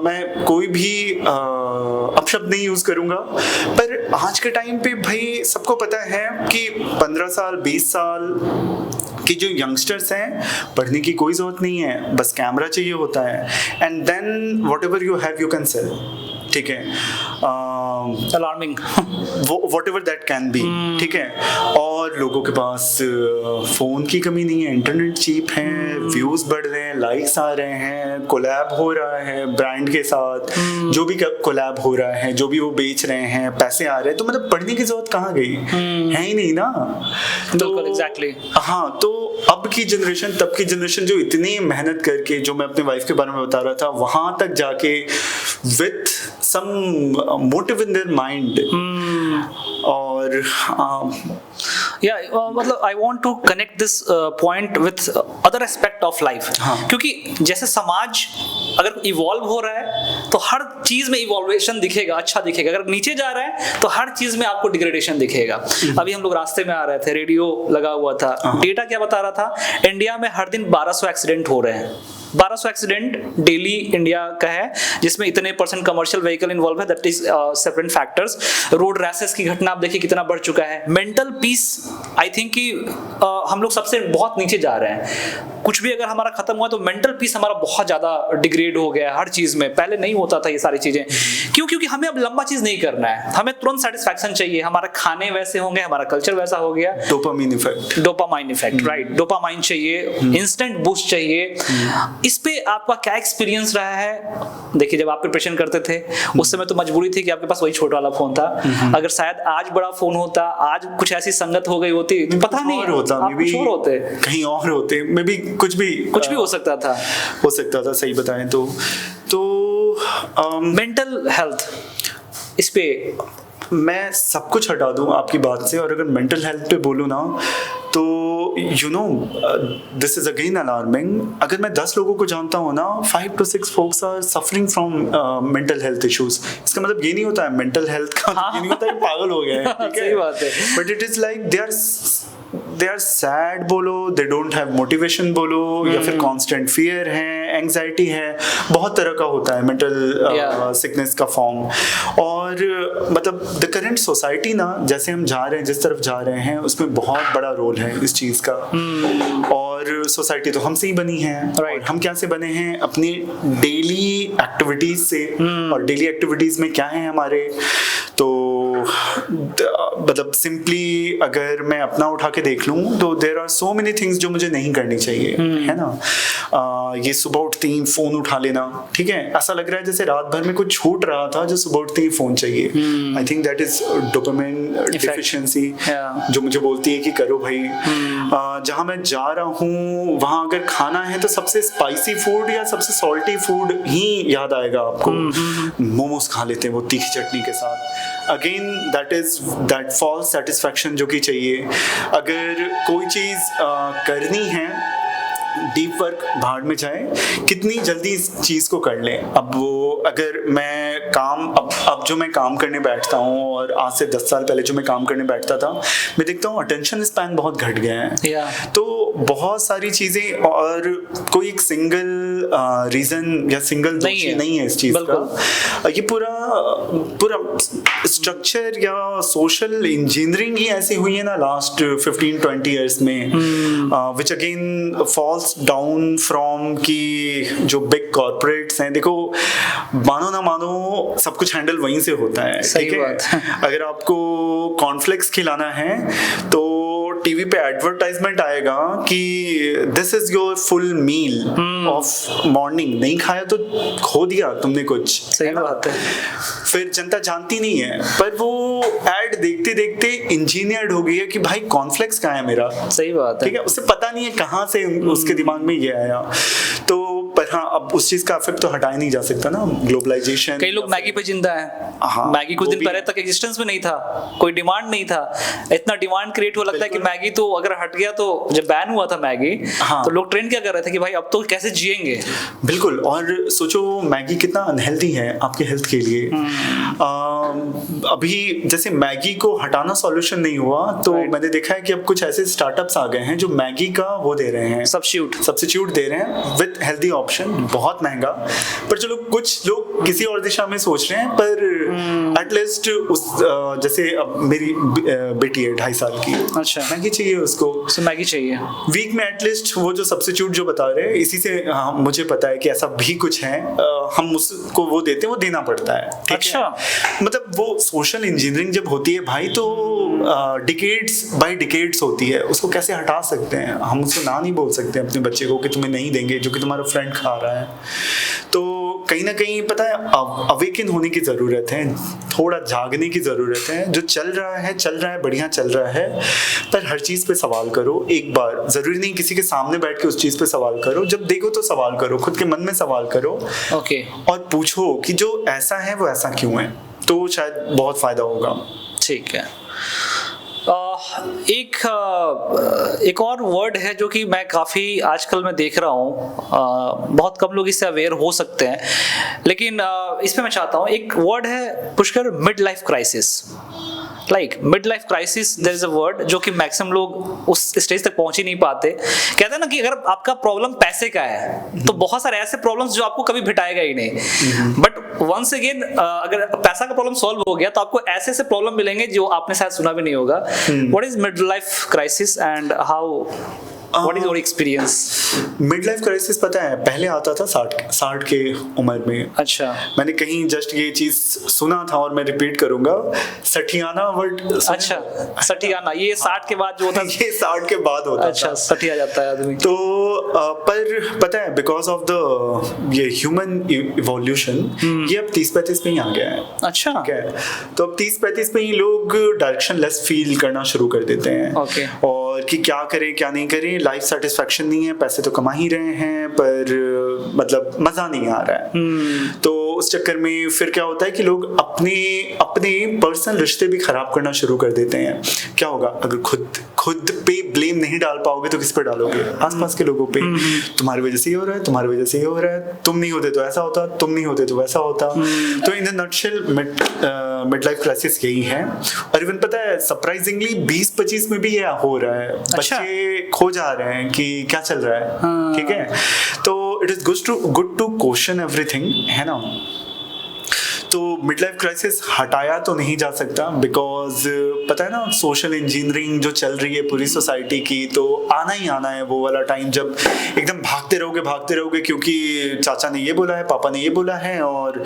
मैं कोई भी अपशब्द नहीं यूज करूंगा, पर आज के टाइम पे भाई सबको पता है कि 15 साल 20 साल कि जो यंगस्टर्स हैं पढ़ने की कोई जरूरत नहीं है, बस कैमरा चाहिए होता है and then whatever you have you can sell, ठीक है, alarming whatever that can be, ठीक है। और लोगों के पास फोन की कमी नहीं है, इंटरनेट चीप है, व्यूज बढ़ रहे हैं, लाइक्स आ रहे हैं, कोलैब हो रहा है ब्रांड के साथ, जो भी कोलैब हो रहा है, जो भी वो बेच रहे हैं, पैसे आ रहे हैं, तो मतलब पढ़ने की जरूरत कहाँ गई, है ही नहीं ना। बिल्कुल एग्जैक्टली। हाँ, तो अब की जनरेशन तब की जनरेशन जो इतनी मेहनत करके, जो मैं अपने वाइफ के बारे में बता रहा था, वहां तक जाके with some motive in their mind, और मतलब I want to connect this point with other aspect of life, क्योंकि जैसे समाज अगर इवॉल्व हो रहा है तो हर चीज में इवॉल्वेशन दिखेगा, अच्छा दिखेगा। अगर नीचे जा रहा है तो हर चीज में आपको डिग्रेडेशन दिखेगा। अभी हम लोग रास्ते में आ रहे थे, रेडियो लगा हुआ था, डेटा क्या बता रहा था, इंडिया में हर दिन 1200 एक्सीडेंट हो रहे हैं। 1200 एक्सीडेंट डेली इंडिया का है, जिसमें इतने % कमर्शियल व्हीकल इन्वॉल्व है, that is separate factors. Road rashes की घटना आप देखिए कितना बढ़ चुका है। मेंटल पीस आई थिंक कि हम लोग सबसे बहुत नीचे जा रहे हैं। कुछ भी अगर हमारा खत्म हुआ तो मेंटल पीस हमारा बहुत ज्यादा डिग्रेड हो गया है हर चीज में। पहले नहीं होता था ये सारी चीजें, क्यों? क्योंकि हमें अब लंबा चीज नहीं करना है, हमें तुरंत सेटिस्फैक्शन चाहिए। हमारे खाने वैसे होंगे, हमारा कल्चर वैसा हो गया, डोपामाइन इफेक्ट, राइट, डोपामाइन चाहिए, इंस्टेंट बूस्ट चाहिए। इस पे आपका क्या एक्सपीरियंस रहा है? देखिए, जब आप प्रिपरेशन करते थे उस समय तो मजबूरी थी कि आपके पास वही छोटा वाला फोन था। अगर शायद आज बड़ा फोन होता, आज कुछ ऐसी संगत हो गई होती, पता नहीं होता, आप कुछ और होते, कहीं और होते, मे बी कुछ भी हो सकता था, सही बताएं तो मेंटल हेल्थ, इस पे मैं सब कुछ हटा दूं आपकी बात से, और अगर मेंटल हेल्थ पे बोलूं ना तो you know this is again alarming. अगर मैं 10 लोगों को जानता हूँ ना, 5 to 6 folks are suffering from mental health issues. इसका मतलब ये नहीं होता है मेंटल हेल्थ का, ये नहीं होता है पागल हो गए हैं, ठीक है, सही बात है, but it is like they are sad बोलो, दे डोंट हैव मोटिवेशन बोलो, या फिर कांस्टेंट फियर है, एंग्जाइटी है, बहुत तरह का होता है मेंटल सिकनेस का फॉर्म। और मतलब द करंट सोसाइटी ना, जैसे हम जा रहे हैं, जिस तरफ जा रहे हैं, उसमें बहुत बड़ा रोल है इस चीज का। और सोसाइटी तो हमसे ही बनी है, और हम क्या से बने हैं? अपनी डेली एक्टिविटीज से। और डेली एक्टिविटीज में क्या है हमारे, तो मतलब सिंपली अगर मैं अपना उठा के देख लूं तो there are so many things जो मुझे नहीं करनी चाहिए, है ना। ये सुबह उठते ही फोन उठा लेना, ठीक है, ऐसा लग रहा है जैसे रात भर में कुछ छूट रहा था जो सुबह उठते ही फोन चाहिए। I think that is dopamine deficiency, जो मुझे बोलती है कि करो भाई। जहां मैं जा रहा हूँ वहां अगर खाना है तो सबसे स्पाइसी फूड या सबसे सॉल्टी फूड ही याद आएगा आपको। मोमोज खा लेते हैं वो तीखी चटनी के साथ। अगेन दैट फॉल्स सेटिस्फैक्शन जो कि चाहिए। अगर कोई चीज करनी है, डीप वर्क भाड़ में जाए, कितनी जल्दी इस चीज को कर लें। अब वो अगर मैं काम अब जो मैं काम करने बैठता हूँ, और आज से 10 साल पहले जो मैं काम करने बैठता था, मैं देखता हूँ अटेंशन स्पैन बहुत घट गया है। तो बहुत सारी चीजें, और कोई एक सिंगल रीजन या सिंगल दोषी नहीं है इस चीज का। ये पूरा स्ट्रक्चर या सोशल इंजीनियरिंग ही ऐसी हुई है ना लास्ट 15-20 ईयर्स में, which again falls down from कि जो बिग कॉर्पोरेट्स हैं, देखो मानो ना मानो सब कुछ हैंडल वहीं से होता है, ठीक है। अगर आपको कॉर्नफ्लेक्स खिलाना है तो टीवी पे एडवर्टाइजमेंट आएगा कि this is your full meal of morning, नहीं खाया तो खो दिया तुमने कुछ, सही बात है। फिर जनता जानती नहीं है, पर वो एड देखते देखते इंजीनियर्ड हो गई है कि भाई कॉर्नफ्लेक्स कहाँ है मेरा, सही बात है, ठीक है। उसे पता नहीं है कहाँ से उसके दिमाग में ये आया। तो पर हाँ, अब उस चीज का इफेक्ट तो हटाया नहीं जा सकता ना, ग्लोबलाइजेशन। कई लोग मैगी पे जिंदा है। मैगी कुछ दिन पहले तक एग्जिस्टेंस में नहीं था, कोई डिमांड नहीं था, इतना डिमांड क्रिएट हुआ, लगता है कि मैगी तो अगर हट गया, तो जब बैन हुआ था मैगी, तो लोग ट्रेंड क्या कर रहे थे कि भाई अब तो कैसे जिएंगे। बिल्कुल, और सोचो मैगी कितना अनहेल्दी है आपके हेल्थ के लिए। अभी जैसे मैगी को हटाना सॉल्यूशन नहीं हुआ, तो मैंने देखा है कि अब कुछ ऐसे स्टार्टअप्स आ गए हैं जो मैगी का वो दे रहे हैं, सब्स्टिट्यूट दे रहे हैं विद हेल्दी ऑप्शन, बहुत महंगा, पर चलो कुछ लोग किसी और दिशा में सोच रहे हैं, पर एटलीस्ट उस जैसे अब मेरी बेटी है 2.5 साल की, अच्छा, मैगी चाहिए उसको, मैगी चाहिए वीक में एटलीस्ट वो जो सब्स्टिट्यूट जो बता रहे हैं, इसी से मुझे पता है कि ऐसा भी कुछ है, हम उसको वो देते हैं, वो देना पड़ता है। अच्छा, मतलब वो सोशल इंजीनियरिंग जब होती है भाई, तो डिकेड्स बाय डिकेड्स होती है, उसको कैसे हटा सकते हैं हम? उसको ना नहीं बोल सकते अपने बच्चे को कि तुम्हें नहीं देंगे जो कि तुम्हारा फ्रेंड खा रहा है। तो कहीं ना कहीं पता है अवेकन होने की ज़रूरत है, थोड़ा जागने की ज़रूरत है। जो चल रहा है बढ़िया चल रहा है, पर हर चीज़ पे सवाल करो एक बार, ज़रूरी नहीं किसी के सामने बैठ के उस चीज़ पे सवाल करो, जब देखो तो सवाल करो, खुद के मन में सवाल करो, ओके, और पूछो कि जो ऐसा है वो ऐसा क्यों है, तो शायद बहुत फ़ायदा होगा। ठीक है। एक और वर्ड है जो कि मैं काफ़ी आजकल मैं देख रहा हूँ, बहुत कम लोग इससे अवेयर हो सकते हैं, लेकिन इसमें मैं चाहता हूँ, एक वर्ड है Pushkar, mid life crisis. Like mid life crisis, there is a word जो कि मैक्सिमम लोग उस स्टेज तक पहुंच ही नहीं पाते। कहते हैं ना कि अगर आपका प्रॉब्लम पैसे का है तो बहुत सारे ऐसे प्रॉब्लम्स जो आपको कभी भिटाएगा ही नहीं, बट वंस अगेन अगर पैसा का प्रॉब्लम सॉल्व हो गया तो आपको ऐसे ऐसे प्रॉब्लम मिलेंगे जो आपने शायद सुना भी नहीं होगा। What is mid life crisis and how, what is your experience? Mid life crisis पता है पहले आता था 60 के उम्र में। अच्छा, मैंने कहीं जस्ट ये चीज सुना था और मैं रिपीट करूंगा, सठियाना वर्ड। अच्छा, सठियाना, ये 60 के बाद जो होता है, ये 60 के बाद होता अच्छा, सठिया जाता है आदमी। तो पर पता है बिकॉज ऑफ द ये ह्यूमन इवोल्यूशन, ये अब 30-35 में ही आ गया है। अच्छा, ठीक है, तो अब 30-35 में ही लोग डायरेक्शन लेस फील करना शुरू कर देते हैं। ओके, और कि क्या करें क्या नहीं करें, लाइफ सेटिस्फैक्शन नहीं है, पैसे तो कमा ही रहे हैं पर मतलब मजा नहीं आ रहा है। तो उस चक्कर में फिर क्या होता है कि लोग अपने पर्सनल रिश्ते भी खराब करना शुरू कर देते हैं। क्या होगा अगर खुद पे ब्लेम नहीं डाल पाओगे तो किस पे डालोगे? आसपास के लोगों पे, तुम्हारी वजह से ये हो रहा है, तुम्हारी वजह से ये हो रहा है, तुम नहीं होते तो ऐसा होता, तुम नहीं होते तो वैसा होता। तो in the nutshell mid life crisis यही है। और इवन पता है सरप्राइजिंगली 20-25 में भी ये हो रहा है। अच्छा, बच्चे खो जा रहे हैं कि क्या चल रहा है। ठीक है, तो it is good to question everything, है ना। तो मिड लाइफ क्राइसिस हटाया तो नहीं जा सकता, बिकॉज पता है ना सोशल इंजीनियरिंग जो चल रही है पूरी सोसाइटी की, तो आना ही आना है वो वाला टाइम जब एकदम भागते रहोगे क्योंकि चाचा ने ये बोला है, पापा ने ये बोला है। और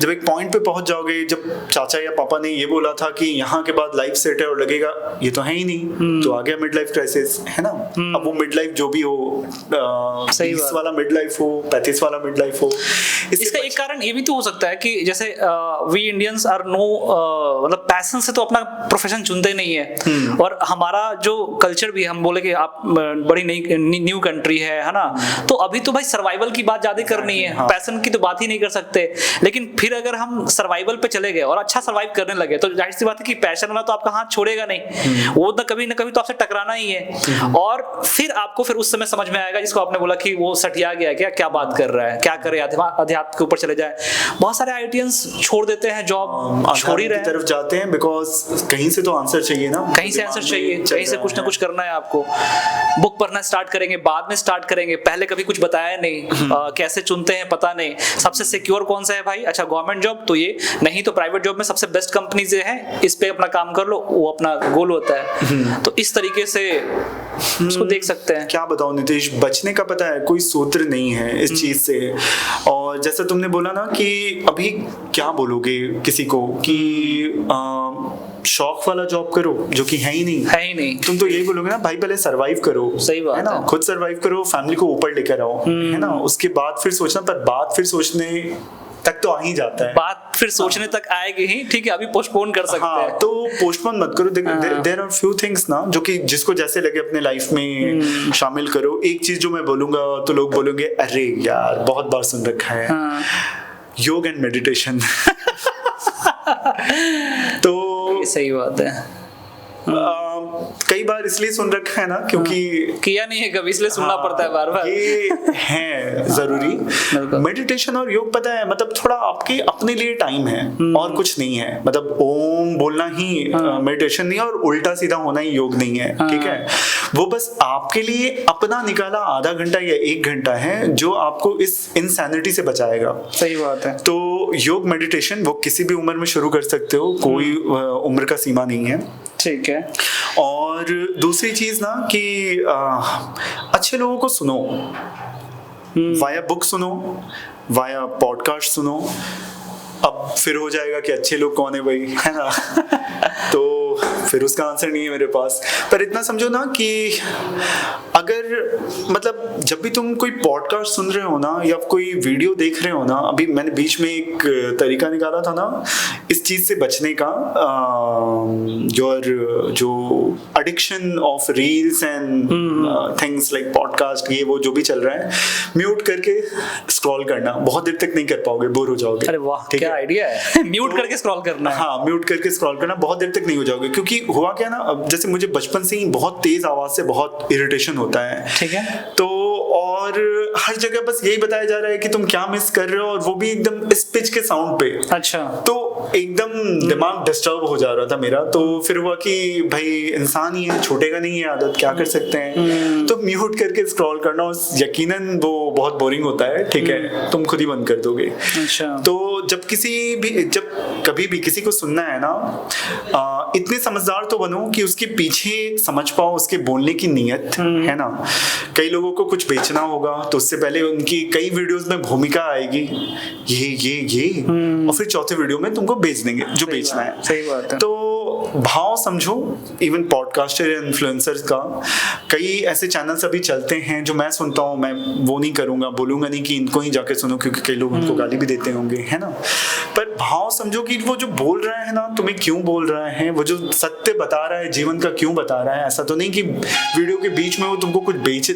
जब एक पॉइंट पे पहुंच जाओगे, जब चाचा या पापा ने ये बोला था कि यहाँ के बाद लाइफ सेट है, और लगेगा ये तो है ही नहीं, तो आ गया मिड लाइफ क्राइसिस, है ना। अब वो मिड लाइफ जो भी हो, 20 वाला मिड लाइफ हो, 35 वाला मिड लाइफ हो, इसका एक कारण ये भी तो हो सकता है कि जैसे वी इंडियंस आर नो, मतलब पैशन से तो अपना प्रोफेशन चुनते नहीं है, और हमारा जो कल्चर भी, हम बोले कि आप बड़ी न्यू कंट्री है ना, तो अभी तो भाई सर्वाइवल की बात ज्यादा करनी है, पैशन की तो बात ही नहीं कर सकते। लेकिन फिर अगर हम सर्वाइवल पे चले गए और अच्छा सर्वाइव करने लगे, तो जाहिर सी बात है कि पैशन वाला तो आपका हाथ छोड़ेगा नहीं, वो ना कभी तो आपसे टकराना ही है। और फिर आपको फिर उस समय समझ में आएगा, जिसको आपने बोला कि वो सटिया गया, क्या बात कर रहा है, क्या करे, अध्यात्म के ऊपर चले जाए। बहुत सारे आईआईटीएंस छोड़ देते हैं, जॉब छोड़ ही रहे हैं, तरफ जाते हैं, बिकॉज कहीं से तो आंसर चाहिए ना, कहीं से आंसर चाहिए, कहीं से कुछ ना कुछ करना है आपको। बुक पढ़ना स्टार्ट करेंगे, बाद में स्टार्ट करेंगे, पहले कभी कुछ बताया नहीं, कैसे चुनते हैं पता नहीं, सबसे सिक्योर कौन सा है भाई, अच्छा गवर्नमेंट जॉब तो ये नहीं, तो प्राइवेट जॉब में सबसे बेस्ट कंपनी जो है, इस पे अपना काम कर लो, वो अपना गोल होता है। तो इस तरीके से उसको देख सकते हैं। क्या बताऊं नितेश, बचने का पता है कोई सूत्र नहीं है इस चीज से। और जैसा तुमने बोला ना कि अभी क्या बोलोगे किसी को कि शौक वाला जॉब करो, जो कि है ही नहीं। तुम तो यही बोलोगे ना भाई पहले सरवाइव करो, सही बात है ना, खुद सरवाइव करो, फैमिली को ऊपर लेकर आओ, है ना, उसके बाद फिर सोचना। पर बात फिर सोचने तक तो आ ही जाता है, बात फिर सोचने तक आएगी ही, ठीक है, अभी पोस्टपोन कर सकते हैं। तो पोस्टपोन मत करो। देयर आर फ्यू थिंग्स ना जो कि जिसको जैसे लगे अपने लाइफ में शामिल करो। एक चीज जो मैं बोलूंगा तो लोग बोलोगे अरे यार बहुत बार सुन रखा है, योग एंड मेडिटेशन। तो सही बात है, कई बार इसलिए सुन रखा है ना क्योंकि किया नहीं है कभी, इसलिए सुनना पड़ता है बार बार। ये है जरूरी। मेडिटेशन और योग पता है मतलब थोड़ा आपके अपने लिए टाइम है और कुछ नहीं है। मतलब ओम बोलना ही मेडिटेशन नहीं है और उल्टा सीधा होना ही योग नहीं है, ठीक है। वो बस आपके लिए अपना निकाला आधा घंटा या 1 घंटा है जो आपको इस इंसैनिटी से बचाएगा। सही बात है। तो योग मेडिटेशन वो किसी भी उम्र में शुरू कर सकते हो, कोई उम्र का सीमा नहीं है, ठीक है। और दूसरी चीज ना कि अच्छे लोगों को सुनो, वाया बुक सुनो, वाया पॉडकास्ट सुनो। अब फिर हो जाएगा कि अच्छे लोग कौन है भाई, है ना। तो फिर उसका आंसर नहीं है मेरे पास, पर इतना समझो ना कि अगर मतलब जब भी तुम कोई पॉडकास्ट सुन रहे हो ना या कोई वीडियो देख रहे हो ना, अभी मैंने बीच में एक तरीका निकाला था ना इस चीज से बचने का, जो addiction of reels and things like podcast, ये वो जो भी चल रहा है, म्यूट करके स्क्रॉल करना। बहुत देर तक नहीं कर पाओगे, बोर हो जाओगे। अरे वाह, क्या आइडिया है। म्यूट करके स्क्रॉल करना है। हाँ, म्यूट करके स्क्रॉल करना, बहुत देर तक नहीं हो जाओगे। क्योंकि हुआ क्या ना, जैसे मुझे बचपन से ही बहुत तेज आवाज से बहुत इरिटेशन होता है, ठीक है। तो और हर जगह बस यही बताया जा रहा है कि तुम क्या मिस कर रहे हो, और वो भी एकदम इस पिच के साउंड पे। अच्छा। तो एकदम दिमाग डिस्टर्ब हो जा रहा था मेरा। तो फिर हुआ कि भाई इंसान ही है, छूटेगा नहीं है आदत, क्या कर सकते हैं। तो म्यूट करके स्क्रॉल करना, यकीनन वो बहुत बोरिंग होता है, ठीक है, तुम खुद ही बंद कर दोगे। अच्छा। तो जब कभी भी किसी को सुनना है ना, इतने समझदार तो बनो कि उसके पीछे समझ पाओ उसके बोलने की नीयत, है ना। कई लोगों को कुछ बेचना होगा तो उससे पहले उनकी कई वीडियोस में भूमिका आएगी, ये और फिर चौथे वीडियो में तुमको बेच देंगे जो बेचना है। सही बात है। तो भाव समझो। इवन पॉडकास्टर या इन्फ्लुएंसर्स का कई ऐसे चैनल्स अभी चलते हैं जो मैं सुनता हूँ, मैं वो नहीं करूंगा, बोलूंगा नहीं कि इनको ही जाके सुनो, क्योंकि कई लोग उनको गाली भी देते होंगे, है ना। पर भाव समझो कि वो जो बोल रहा है ना, तुम्हें क्यों बोल रहा है, वो जो सत्य बता रहा है, जीवन का क्यों बता रहा है। ऐसा तो नहीं कि वीडियो के बीच में वो तुमको कुछ बेच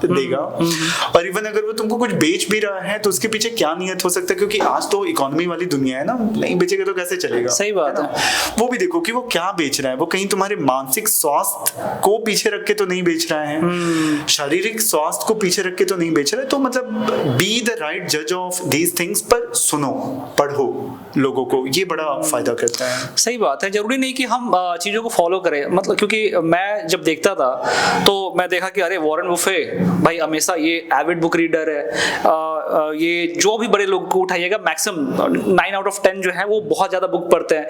देगा। और इवन अगर वो तुमको कुछ बेच भी रहा है तो उसके पीछे क्या नियत हो सकता है, क्योंकि आज तो इकोनॉमी वाली दुनिया है ना, नहीं बेचेगा तो कैसे चलेगा। सही बात है। वो भी देखो कि वो क्या बेच रहा है, वो कहीं तुम्हारे मानसिक स्वास्थ्य को पीछे रख के तो नहीं बेच रहा है, शारीरिक स्वास्थ्य को पीछे रख के तो नहीं बेच रहा है। तो मतलब बी द राइट जज ऑफ दीज थिंग्स, पर सुनो, पढ़ो लोगों को, ये बड़ा फायदा करता है। सही बात है। जरूरी नहीं कि हम चीजों को फॉलो करें, मतलब क्योंकि मैं जब देखता था तो मैं देखा कि अरे वॉरेन बफे भाई हमेशा ये एविड बुक रीडर है, ये जो भी बड़े लोग को उठाइएगा मैक्सिमम 9 out of 10 जो है वो बहुत ज्यादा बुक पढ़ते हैं।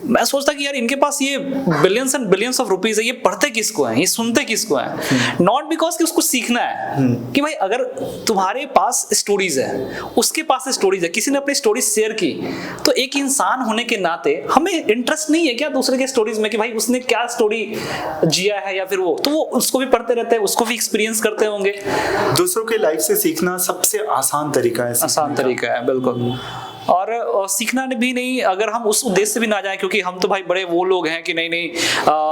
मैं सोचता कि यार इनके पास ये billions and billions of rupees है, ये पढ़ते किसको है, ये सुनते किसको है। नॉट बिकॉज कि उसको सीखना है, कि भाई अगर तुम्हारे पास स्टोरीज है, उसके पास स्टोरीज है, किसी ने अपनी स्टोरी शेयर की, तो एक इंसान होने के नाते हमें इंटरेस्ट नहीं है क्या दूसरे के स्टोरीज में, कि भाई उसने क्या स्टोरी जिया है, या फिर वो तो वो उसको भी पढ़ते रहते हैं, उसको भी एक्सपीरियंस करते होंगे। दूसरों के लाइफ से सीखना सबसे आसान तरीका है। आसान तरीका है, बिल्कुल। और सीखना भी नहीं, अगर हम उस उद्देश्य से भी ना जाए, क्योंकि हम तो भाई बड़े वो लोग हैं कि नहीं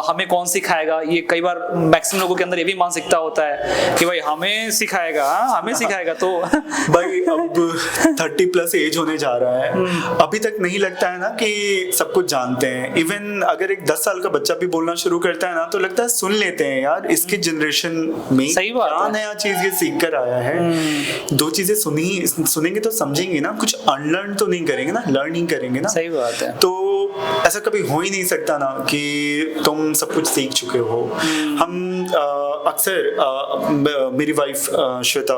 हमें कौन सिखाएगा। ये कई बार मैक्सिमम लोगों के अंदर ये भी मानसिकता होता है कि भाई हमें सिखाएगा, हमें सिखाएगा। तो भाई अब 30+ एज होने जा रहा है, अभी तक नहीं लगता है ना कि सब कुछ जानते हैं। इवन अगर एक 10 साल का बच्चा भी बोलना शुरू करता है ना, तो लगता है सुन लेते हैं यार, इसके जनरेशन में क्या नया चीज ये सीख कर आया है। 2 चीजें सुनेंगे तो समझेंगे ना, कुछ अनलर्न तो नहीं करेंगे ना, लर्निंग करेंगे ना। सही बात है। तो ऐसा कभी हो ही नहीं सकता ना कि तुम सब कुछ सीख चुके हो। हम अक्सर मेरी वाइफ श्वेता,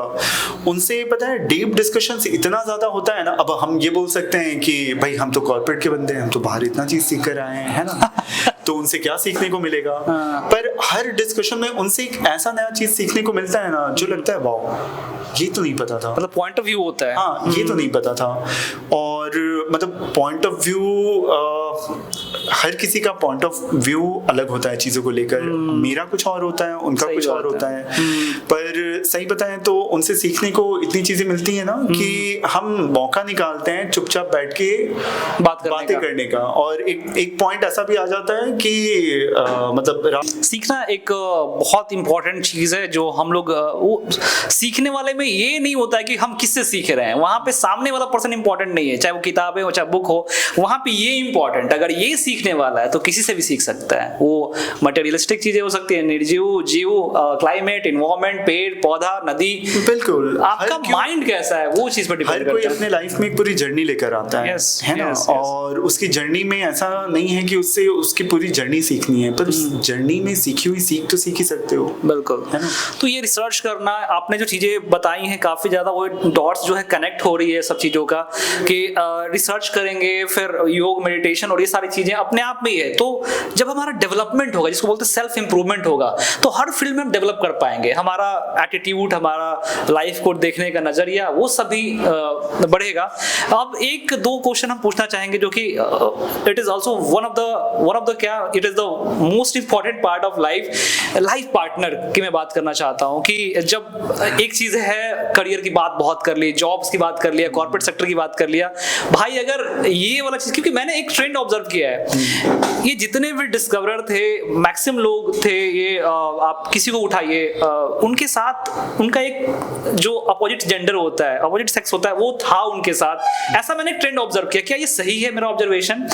उनसे पता है डीप डिस्कशन इतना ज्यादा होता है ना। अब हम ये बोल सकते हैं कि भाई हम तो कॉर्पोरेट के बंदे हैं, हम तो बाहर इतना चीज सीख कर आए हैं, है ना। तो उनसे क्या सीखने को मिलेगा। पर हर डिस्कशन में उनसे एक ऐसा नया चीज सीखने को मिलता है ना, जो लगता है वाओ, ये तो नहीं पता था। मतलब पॉइंट ऑफ व्यू होता है। हाँ, ये तो नहीं पता था। और मतलब पॉइंट ऑफ व्यू, हर किसी का पॉइंट ऑफ व्यू अलग होता है चीजों को लेकर। मेरा कुछ और होता है, उनका कुछ और होता है। पर सही बताएं तो उनसे सीखने को इतनी चीजें मिलती है ना कि हम मौका निकालते हैं चुपचाप बैठ के बातें करने का। और एक पॉइंट ऐसा भी आ जाता है कि मतलब सीखना एक बहुत इंपॉर्टेंट चीज है, जो हम लोग वो सीखने वाले वाले में ये नहीं होता है कि हम किससे सीख रहे हैं, वहां पे सामने वाला पर्सन इंपॉर्टेंट नहीं है, चाहे वो किताब है चाहे बुक हो, वहां पे ये इंपॉर्टेंट, अगर ये सीखने वाला है तो किसी से भी सीख सकता है। वो मटेरियलिस्टिक चीजें हो सकती है, निर्जीव, जीव, क्लाइमेट, इन्वायरमेंट, पेड़ पौधा, नदी, बिल्कुल। आपका माइंड कैसा है वो चीज पर डिपेंड हर करता कोई है। अपने लाइफ में एक पूरी जर्नी लेकर आता है, है ना? और उसकी जर्नी में ऐसा नहीं है कि उससे उसकी पूरी जर्नी सीखनी है, पर उस जर्नी में सीखी हुई सीख तो सीख ही सकते हो, बिल्कुल, है ना? तो ये रिसर्च करना, आपने जो चीजें बताई हैं काफी ज्यादा वो डॉट्स जो है कनेक्ट हो रही है सब चीजों का, कि रिसर्च करेंगे फिर योग, मेडिटेशन और ये सारी चीजें अपने आप में ही है। तो जब हमारा डेवलपमेंट होगा, जिसको बोलते हैं सेल्फ इंप्रूवमेंट होगा, तो हर फील्ड में हम डेवलप कर पाएंगे। हमारा एटीट्यूड, हमारा लाइफ को देखने का नजरिया, वो सभी बढ़ेगा। अब एक दो क्वेश्चन हम पूछना चाहेंगे जो कि it is also one of the क्या, it is the most important part of life partner की मैं बात करना चाहता हूँ। कि जब एक चीज है, करियर की बात बहुत कर ली, जॉब्स की बात कर लिया, कॉर्पोरेट सेक्टर की बात कर लिया, भाई अगर ये वाला चीज, क्योंकि मैंने एक ट्रेंड ऑब्जर्व किया है, ये जितने भी डिस्कवरर थे, मैक्सिमम लोग थे ये, आप किसी को उठाइए, उनके साथ उनका एक जो अपोजिट जेंडर होता है, अपोजिट सेक्स होता है, वो था उनके साथ। ऐसा मैंने एक ट्रेंड ऑब्जर्व किया। क्या ये सही है मेरा ऑब्जर्वेशन?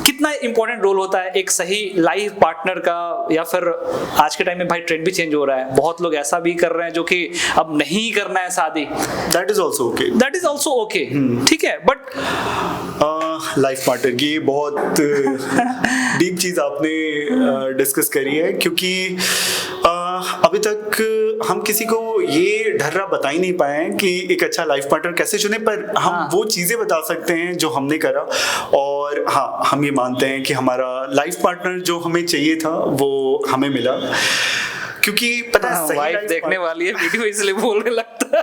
कितना इंपॉर्टेंट रोल होता है एक सही लाइफ पार्टनर का? या फिर आज के टाइम में भाई ट्रेंड भी चेंज हो रहा है, बहुत लोग ऐसा भी कर रहे हैं जो कि अब नहीं करना है शादी, दैट इज ऑल्सो ओके, ठीक है। बट लाइफ पार्टनर की बहुत डीप चीज आपने डिस्कस करी है, क्योंकि अभी तक हम किसी को ये ढर्रा बता ही नहीं पाए हैं कि एक अच्छा लाइफ पार्टनर कैसे चुने, पर हम वो चीजें बता सकते हैं जो हमने करा। और हाँ, हम ये मानते हैं कि हमारा लाइफ पार्टनर जो हमें चाहिए था वो हमें मिला, क्योंकि पता है सही वाइफ देखने वाली है वीडियो इसलिए बोलने लगता है।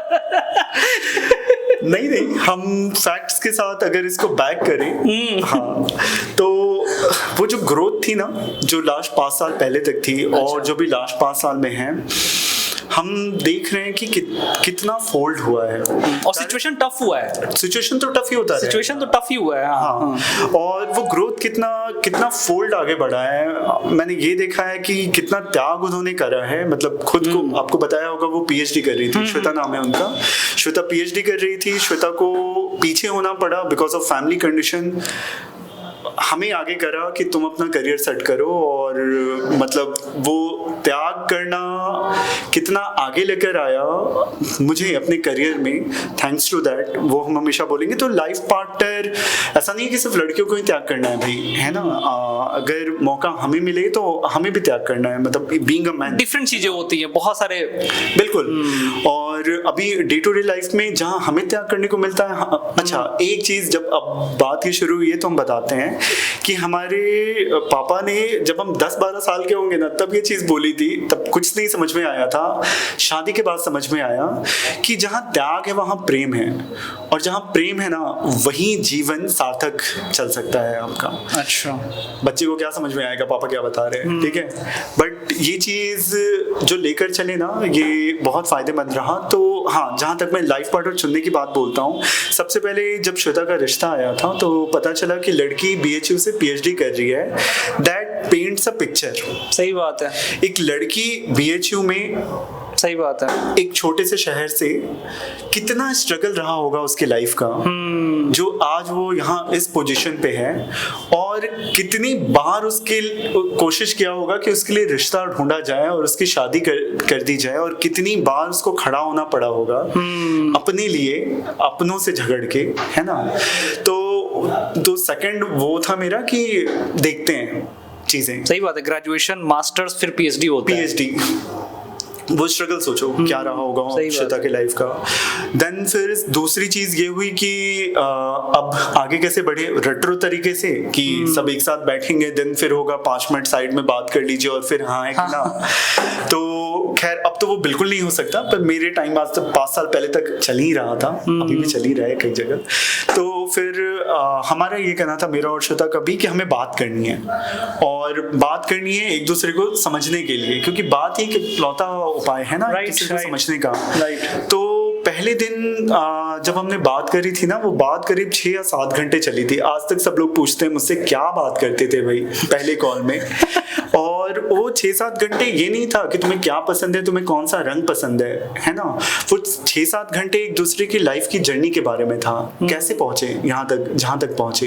नहीं, हम फैक्ट्स के साथ अगर इसको बैक करें, हाँ, तो वो जो ग्रोथ थी ना, जो लास्ट 5 साल पहले तक थी, और जो भी लास्ट 5 साल में है, हम देख रहे हैं कि कितना फोल्ड हुआ है। और सिचुएशन टफ हुआ है, सिचुएशन तो टफ ही होता है, सिचुएशन तो टफ ही हुआ है, हाँ। और वो ग्रोथ कितना फोल्ड आगे बढ़ा है। मैंने ये देखा है कि कितना त्याग उन्होंने करा है, मतलब खुद को, आपको बताया होगा वो पीएचडी कर रही थी, श्वेता नाम है उनका, श्वेता पीएचडी कर रही थी। श्वेता को पीछे होना पड़ा बिकॉज ऑफ फैमिली कंडीशन। हमें आगे करा कि तुम अपना करियर सेट करो, और मतलब वो त्याग करना कितना आगे लेकर आया मुझे अपने करियर में, थैंक्स टू दैट, वो हम हमेशा बोलेंगे। तो लाइफ पार्टनर ऐसा नहीं है कि सिर्फ लड़कियों को ही त्याग करना है भाई, है ना? अगर मौका हमें मिले तो हमें भी त्याग करना है, मतलब बीइंग अ मैन। डिफरेंट चीजें होती हैं, बहुत सारे, बिल्कुल। और अभी डे टू डे लाइफ में जहाँ हमें त्याग करने को मिलता है, अच्छा एक चीज जब अब बात ही शुरू हुई है तो हम बताते हैं कि हमारे पापा ने, जब हम 10-12 साल के होंगे ना, तब ये चीज बोली थी, तब कुछ नहीं समझ में आया था। शादी के बाद समझ में आया कि जहाँ त्याग है वहाँ प्रेम है, और जहाँ प्रेम है ना, वहीं जीवन सार्थक चल सकता है आपका। अच्छा, बच्चे को क्या समझ में आएगा पापा क्या बता रहे हैं, ठीक है? बट ये चीज जो लेकर चले ना, ये बहुत फायदेमंद रहा। तो हाँ, जहाँ तक मैं लाइफ पार्टनर चुनने की बात बोलता हूँ, सबसे पहले जब श्वेता का रिश्ता आया था तो पता चला कि लड़की बीएचयू से पीएचडी कर रही है। That paints a picture. सही बात है। एक लड़की बीएचयू में, सही बात है, एक छोटे से शहर से कितना स्ट्रगल रहा होगा उसके लाइफ का, जो आज वो यहाँ इस पोजीशन पे है, और कितनी बार उसके कोशिश किया होगा कि उसके लिए रिश्ता ढूंढा जाए और उसकी शादी कर दी जाए, और कितनी बार उसको खड़ा होना पड़ा होगा अपने लिए, अपनों से झगड़ के, है ना? तो सेकंड वो था मेरा कि देखते हैं चीजें। सही बात है। ग्रेजुएशन, मास्टर्स, फिर पीएचडी होता है। पीएचडी, वो स्ट्रगल सोचो क्या रहा होगा श्वेता के लाइफ का। देन फिर दूसरी चीज ये हुई कि अब आगे कैसे बढ़े रेट्रो तरीके से, कि सब एक साथ बैठेंगे, देन फिर होगा 5 मिनट साइड में बात कर लीजिए और फिर हाँ है कि ना। तो खैर अब तो वो बिल्कुल नहीं हो सकता, पर मेरे टाइम आज तक 5 साल पहले तक चल ही रहा था, अभी भी चल ही रहा है कई जगह। तो फिर हमारा ये कहना था मेरा और श्वेता का भी कि हमें बात करनी है, और बात करनी है एक दूसरे को समझने के लिए, क्योंकि बात ही एक लौता उपाय है ना किसी को समझने का। तो पहले दिन जब हमने बात करी थी ना, वो बात करीब 6 या 7 घंटे चली थी। आज तक सब लोग पूछते हैं मुझसे क्या बात करते थे भाई पहले कॉल में। और और वो 6-7 घंटे ये नहीं था कि तुम्हें क्या पसंद है, तुम्हें कौन सा रंग पसंद है ना। वो 6-7 घंटे एक दूसरे की लाइफ की जर्नी के बारे में था, कैसे पहुंचे यहाँ तक जहाँ तक पहुंचे,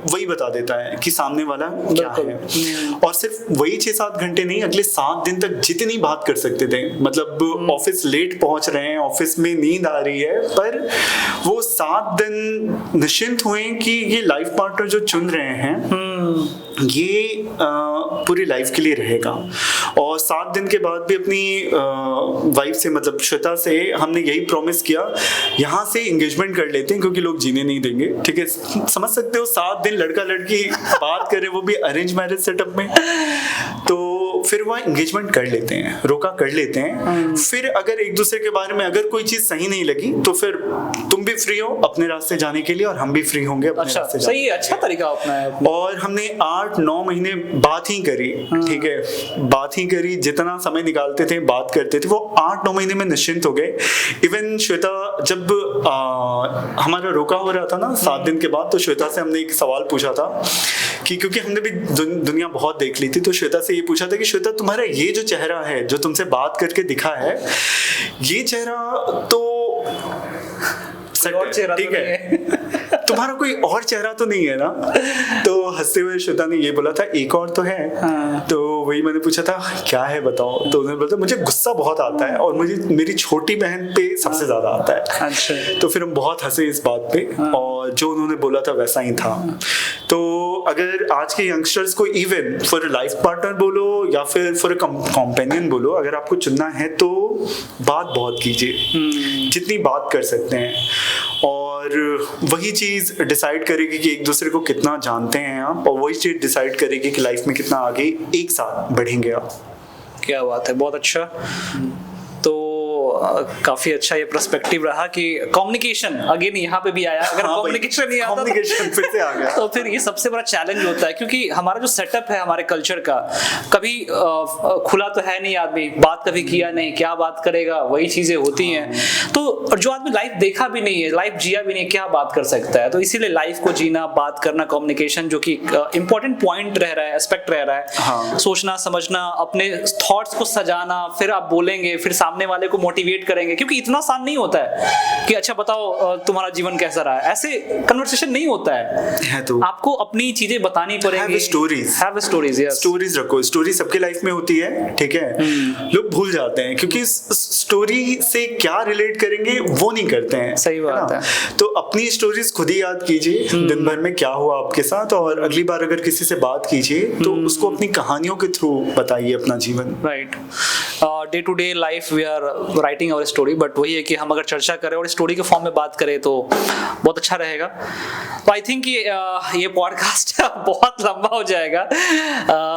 वही बता देता है कि सामने वाला क्या है। और सिर्फ वही 6-7 घंटे नहीं, अगले 7 दिन तक जितनी बात कर सकते थे, मतलब ऑफिस लेट पहुंच रहे हैं, ऑफिस में नींद आ रही है, पर वो 7 दिन निश्चिंत हुए कि ये लाइफ पार्टनर जो चुन रहे हैं ये पूरी लाइफ के लिए रहेगा। और 7 दिन के बाद भी अपनी वाइफ से, मतलब श्वेता से, हमने यही प्रॉमिस किया यहाँ से एंगेजमेंट कर लेते हैं क्योंकि लोग जीने नहीं देंगे, ठीक है। समझ सकते हो 7 दिन लड़का लड़की बात करे, वो भी अरेंज मैरिज सेटअप में, तो फिर वह एंगेजमेंट कर लेते हैं, रोका कर लेते हैं। फिर अगर एक दूसरे के बारे में अगर कोई चीज सही नहीं लगी तो फिर तुम भी फ्री हो अपने रास्ते जाने के लिए और हम भी फ्री होंगे अपने रास्ते जाने। सही है, अच्छा तरीका अपनाया। और हमने 8-9 महीने बात ही करी, ठीक है, बात ही करी, जितना समय निकालते थे बात करते थे। वो 8-9 महीने में निश्चिंत हो गए। इवन श्वेता जब हमारा रोका हो रहा था ना 7 दिन के बाद, तो श्वेता से हमने एक सवाल पूछा था कि क्योंकि हमने भी दुनिया बहुत देख ली थी, तो श्वेता से ये पूछा था कि श्वेता तुम्हारा ये जो चेहरा है जो तुमसे बात करके दिखा है, ये चेहरा तो ठीक है, तुम्हारा कोई और चेहरा तो नहीं है ना। तो हंसते हुए श्वेता ने ये बोला था एक और तो है। तो वही मैंने पूछा था क्या है बताओ, तो उन्होंने बोला मुझे गुस्सा बहुत आता है और मुझे मेरी छोटी बहन पे सबसे ज्यादा आता है। अच्छा। तो फिर हम बहुत हंसे इस बात पे, और जो उन्होंने बोला था वैसा ही था। तो अगर आज के यंगस्टर्स को इवन फॉर लाइफ पार्टनर बोलो या फिर फॉर कंपेनियन बोलो, अगर आपको चुनना है तो बात बहुत कीजिए, जितनी बात कर सकते हैं, और वही चीज डिसाइड करेगी कि एक दूसरे को कितना जानते हैं आप, और वही चीज डिसाइड करेगी कि लाइफ में कितना आगे एक साथ बढ़ेंगे आप। क्या बात है, बहुत अच्छा। तो काफी अच्छा ये पर्सपेक्टिव रहा कि कम्युनिकेशन अगेन यहाँ पे भी आया। अगर कम्युनिकेशन नहीं आता कम्युनिकेशन फिर से आ गया तो फिर ये सबसे बड़ा चैलेंज होता है, क्योंकि हमारा जो सेटअप है हमारे कल्चर का, कभी खुला तो है नहीं आदमी, बात कभी किया नहीं, क्या बात करेगा, वही चीजें होती हैं। तो जो आदमी लाइफ देखा भी नहीं है, लाइफ जिया भी नहीं, क्या बात कर सकता है। तो इसीलिए लाइफ को जीना, बात करना, कम्युनिकेशन जो कि इंपॉर्टेंट पॉइंट रह रहा है, एस्पेक्ट रह रहा है। सोचना समझना, अपने थॉट्स को सजाना, फिर आप बोलेंगे, फिर सामने वाले को मोटिवेट करेंगे, क्योंकि इतना आसान नहीं होता है कि अच्छा बताओ तुम्हारा जीवन कैसा रहा है, ऐसे कन्वर्सेशन नहीं होता है। तो आपको अपनी चीजें बतानी पड़ेंगी। स्टोरीज रखो, स्टोरी सबके लाइफ में होती है, ठीक है। लोग भूल जाते हैं क्योंकि स्टोरी से क्या रिलेट करेंगे वो नहीं करते हैं। सही बात है। तो अपनी स्टोरीज खुद ही याद कीजिए, दिन भर में क्या हुआ आपके साथ, और अगली बार अगर किसी से बात कीजिए तो उसको अपनी कहानियों के थ्रू बताइए अपना जीवन। Right. Day to day life we are writing our story, but वही है कि हम अगर चर्चा करें और स्टोरी के फॉर्म में बात करें तो बहुत अच्छा रहेगा। तो आई थिंक ये पॉडकास्ट बहुत लंबा हो जाएगा।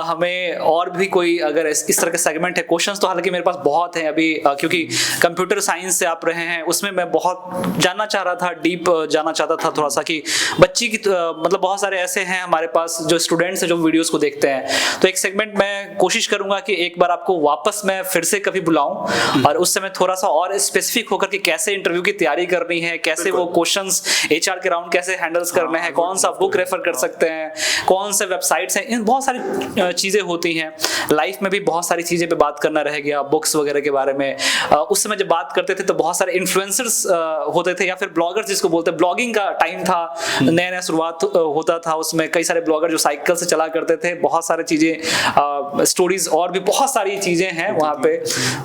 हमें और भी कोई अगर इस तरह के सेगमेंट है, क्वेश्चंस तो हालांकि मेरे पास बहुत हैं अभी, क्योंकि कंप्यूटर साइंस से आप रहे हैं, उसमें मैं बहुत जानना चाह रहा था, डीप जानना चाहता था थोड़ा सा कि बच्ची की मतलब बहुत सारे ऐसे हैं हमारे पास जो स्टूडेंट्स हैं जो वीडियोस को देखते हैं। तो एक सेगमेंट मैं कोशिश करूंगा कि एक बार आपको वापस मैं फिर से कभी बुलाऊं और उस समय थोड़ा सा और स्पेसिफिक होकर के कैसे इंटरव्यू की तैयारी करनी है, कैसे वो क्वेश्चंस एचआर के राउंड कैसे हैंडल्स करने हैं, कौन सा बुक रेफर कर सकते हैं, कौन से वेबसाइट्स हैं, इन बहुत सारी चीजें होती हैं। लाइफ में भी बहुत सारी चीजें पे बात करना रह गया, बुक्स वगैरह के बारे में। उस समय जब बात करते थे तो बहुत सारे इन्फ्लुएंसर्स होते थे या फिर ब्लॉगर्स जिसको बोलते हैं, ब्लॉगिंग का टाइम था, नया नया शुरुआत होता था, उसमें कई सारे ब्लॉगर जो साइकिल से चला करते थे, बहुत सारी चीजें, स्टोरीज और भी बहुत सारी चीजें हैं वहाँ पे।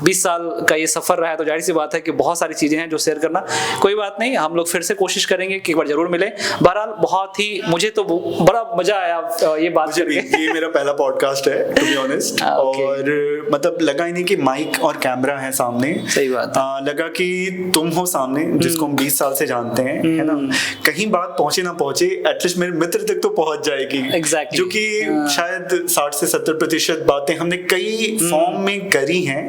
20 साल का ये सफर रहा है, तो जाहिर सी बात है कि बहुत सारी चीजें हैं जो शेयर करना। कोई बात नहीं, हम लोग फिर से कोशिश करेंगे कि एक बार जरूर मिले। बहरहाल बहुत ही मुझे तो बड़ा मजा आया ये बात करके। ये मेरा पहला पॉडकास्ट है टू बी ऑनेस्ट, और मतलब लगा ही नहीं कि माइक और कैमरा है सामने। सही बात है। लगा कि तुम हो सामने जिसको हम 20 साल से जानते हैं, है ना। कहीं बात पहुंचे ना पहुंचे, एटलीस्ट मेरे मित्र तक तो पहुंच जाएगी। Exactly. जो कि शायद 60 से 70% बातें हमने कई फॉर्म में करी हैं,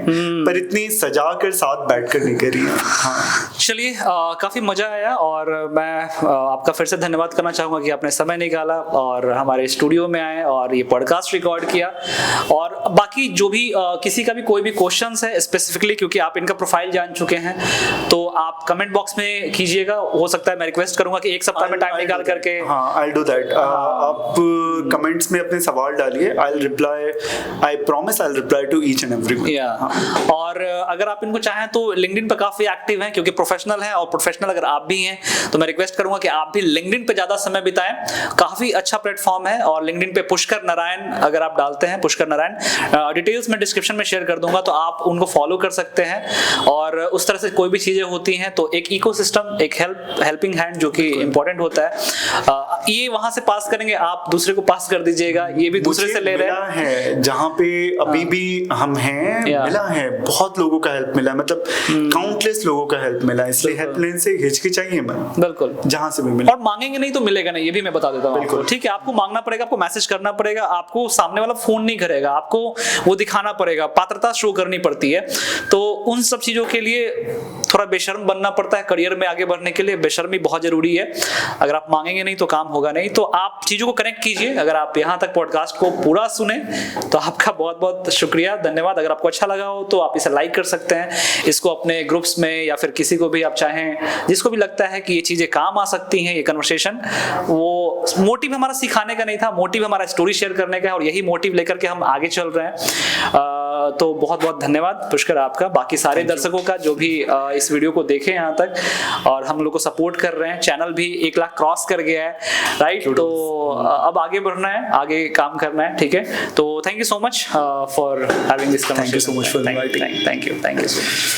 पर इतनी सजा कर साथ बैठकर नहीं करी है। हाँ। चलिए, काफी मजा आया और मैं आपका फिर से धन्यवाद करना चाहूंगा कि आपने समय निकाला और हमारे स्टूडियो में आए और ये पॉडकास्ट रिकॉर्ड किया। और बाकी जो भी किसी का भी कोई भी क्वेश्चन है स्पेसिफिकली, क्योंकि आप इनका प्रोफाइल जान चुके हैं, तो आप कमेंट बॉक्स में कीजिएगा। हो सकता है मैं रिक्वेस्ट करूंगा कि एक सप्ताह में टाइम निकाल करके I'll do that. आप कमेंट्स में अपने सवाल डालिए, I promise I'll reply to each and every one. और अगर आप इनको चाहें तो लिंक्डइन पे काफी एक्टिव हैं, क्योंकि प्रोफेशनल हैं, और प्रोफेशनल अगर आप भी हैं तो मैं रिक्वेस्ट करूंगा कि आप भी लिंक्डइन पे ज्यादा समय बिताएं। काफी अच्छा प्लेटफॉर्म है, और लिंक्डइन पे पुष्कर नारायण अगर आप डालते हैं, पुष्कर नारायण, डिटेल्स मैं डिस्क्रिप्शन में शेयर कर दूंगा, तो आप उनको फॉलो कर सकते हैं। और उस तरह से कोई भी चीजें होती हैं तो एक इकोसिस्टम, एक हेल्पिंग हैंड जो कि इंपॉर्टेंट होता है, ये वहां से पास करेंगे, आप दूसरे को पास कर दीजिएगा, ये भी दूसरे से ले रहे हैं। जहाँ पे अभी भी हम हैं, मिला है, बहुत लोगों का हेल्प मिला, मतलब काउंटलेस लोगों का हेल्प मिला, इसलिए हेल्पलाइन से हिचकिचाइए मत, बिल्कुल, जहाँ से भी मिला। और मांगेंगे नहीं तो मिलेगा नहीं, ये भी मैं बता देता हूँ आपको, ठीक है। आपको मांगना पड़ेगा, आपको मैसेज करना पड़ेगा, आपको सामने वाला फोन नहीं करेगा, आपको वो दिखाना पड़ेगा, पात्रता शो करनी पड़ती है। तो उन सब चीजों के लिए थोड़ा बेशर्म बनना पड़ता है, करियर में आगे बढ़ने के लिए बेशर्मी बहुत जरूरी है। अगर आप मांगेंगे नहीं तो काम होगा नहीं। तो आप चीजों को कनेक्ट कीजिए। अगर आप यहाँ तक पॉडकास्ट को पूरा सुने तो आपका बहुत बहुत शुक्रिया, धन्यवाद। अगर आपको अच्छा लगा हो तो आप इसे लाइक कर सकते हैं, इसको अपने ग्रुप्स में या फिर किसी को भी आप चाहें, जिसको भी लगता है कि ये चीजें काम आ सकती हैं, ये कन्वर्सेशन। वो मोटिव हमारा सिखाने का नहीं था, मोटिव हमारा स्टोरी शेयर करने का है, और यही मोटिव लेकर के हम आगे चल रहे हैं। तो बहुत बहुत धन्यवाद पुष्कर आपका, बाकी सारे दर्शकों का जो भी इस वीडियो को देखे यहाँ तक और हम लोग को सपोर्ट कर रहे हैं। चैनल भी 1 लाख क्रॉस कर गया है, राइट? तो अब आगे बढ़ना है, आगे काम करना है, ठीक है? तो thank you so much for having this conversation. Thank you so much for inviting. Thank you so much.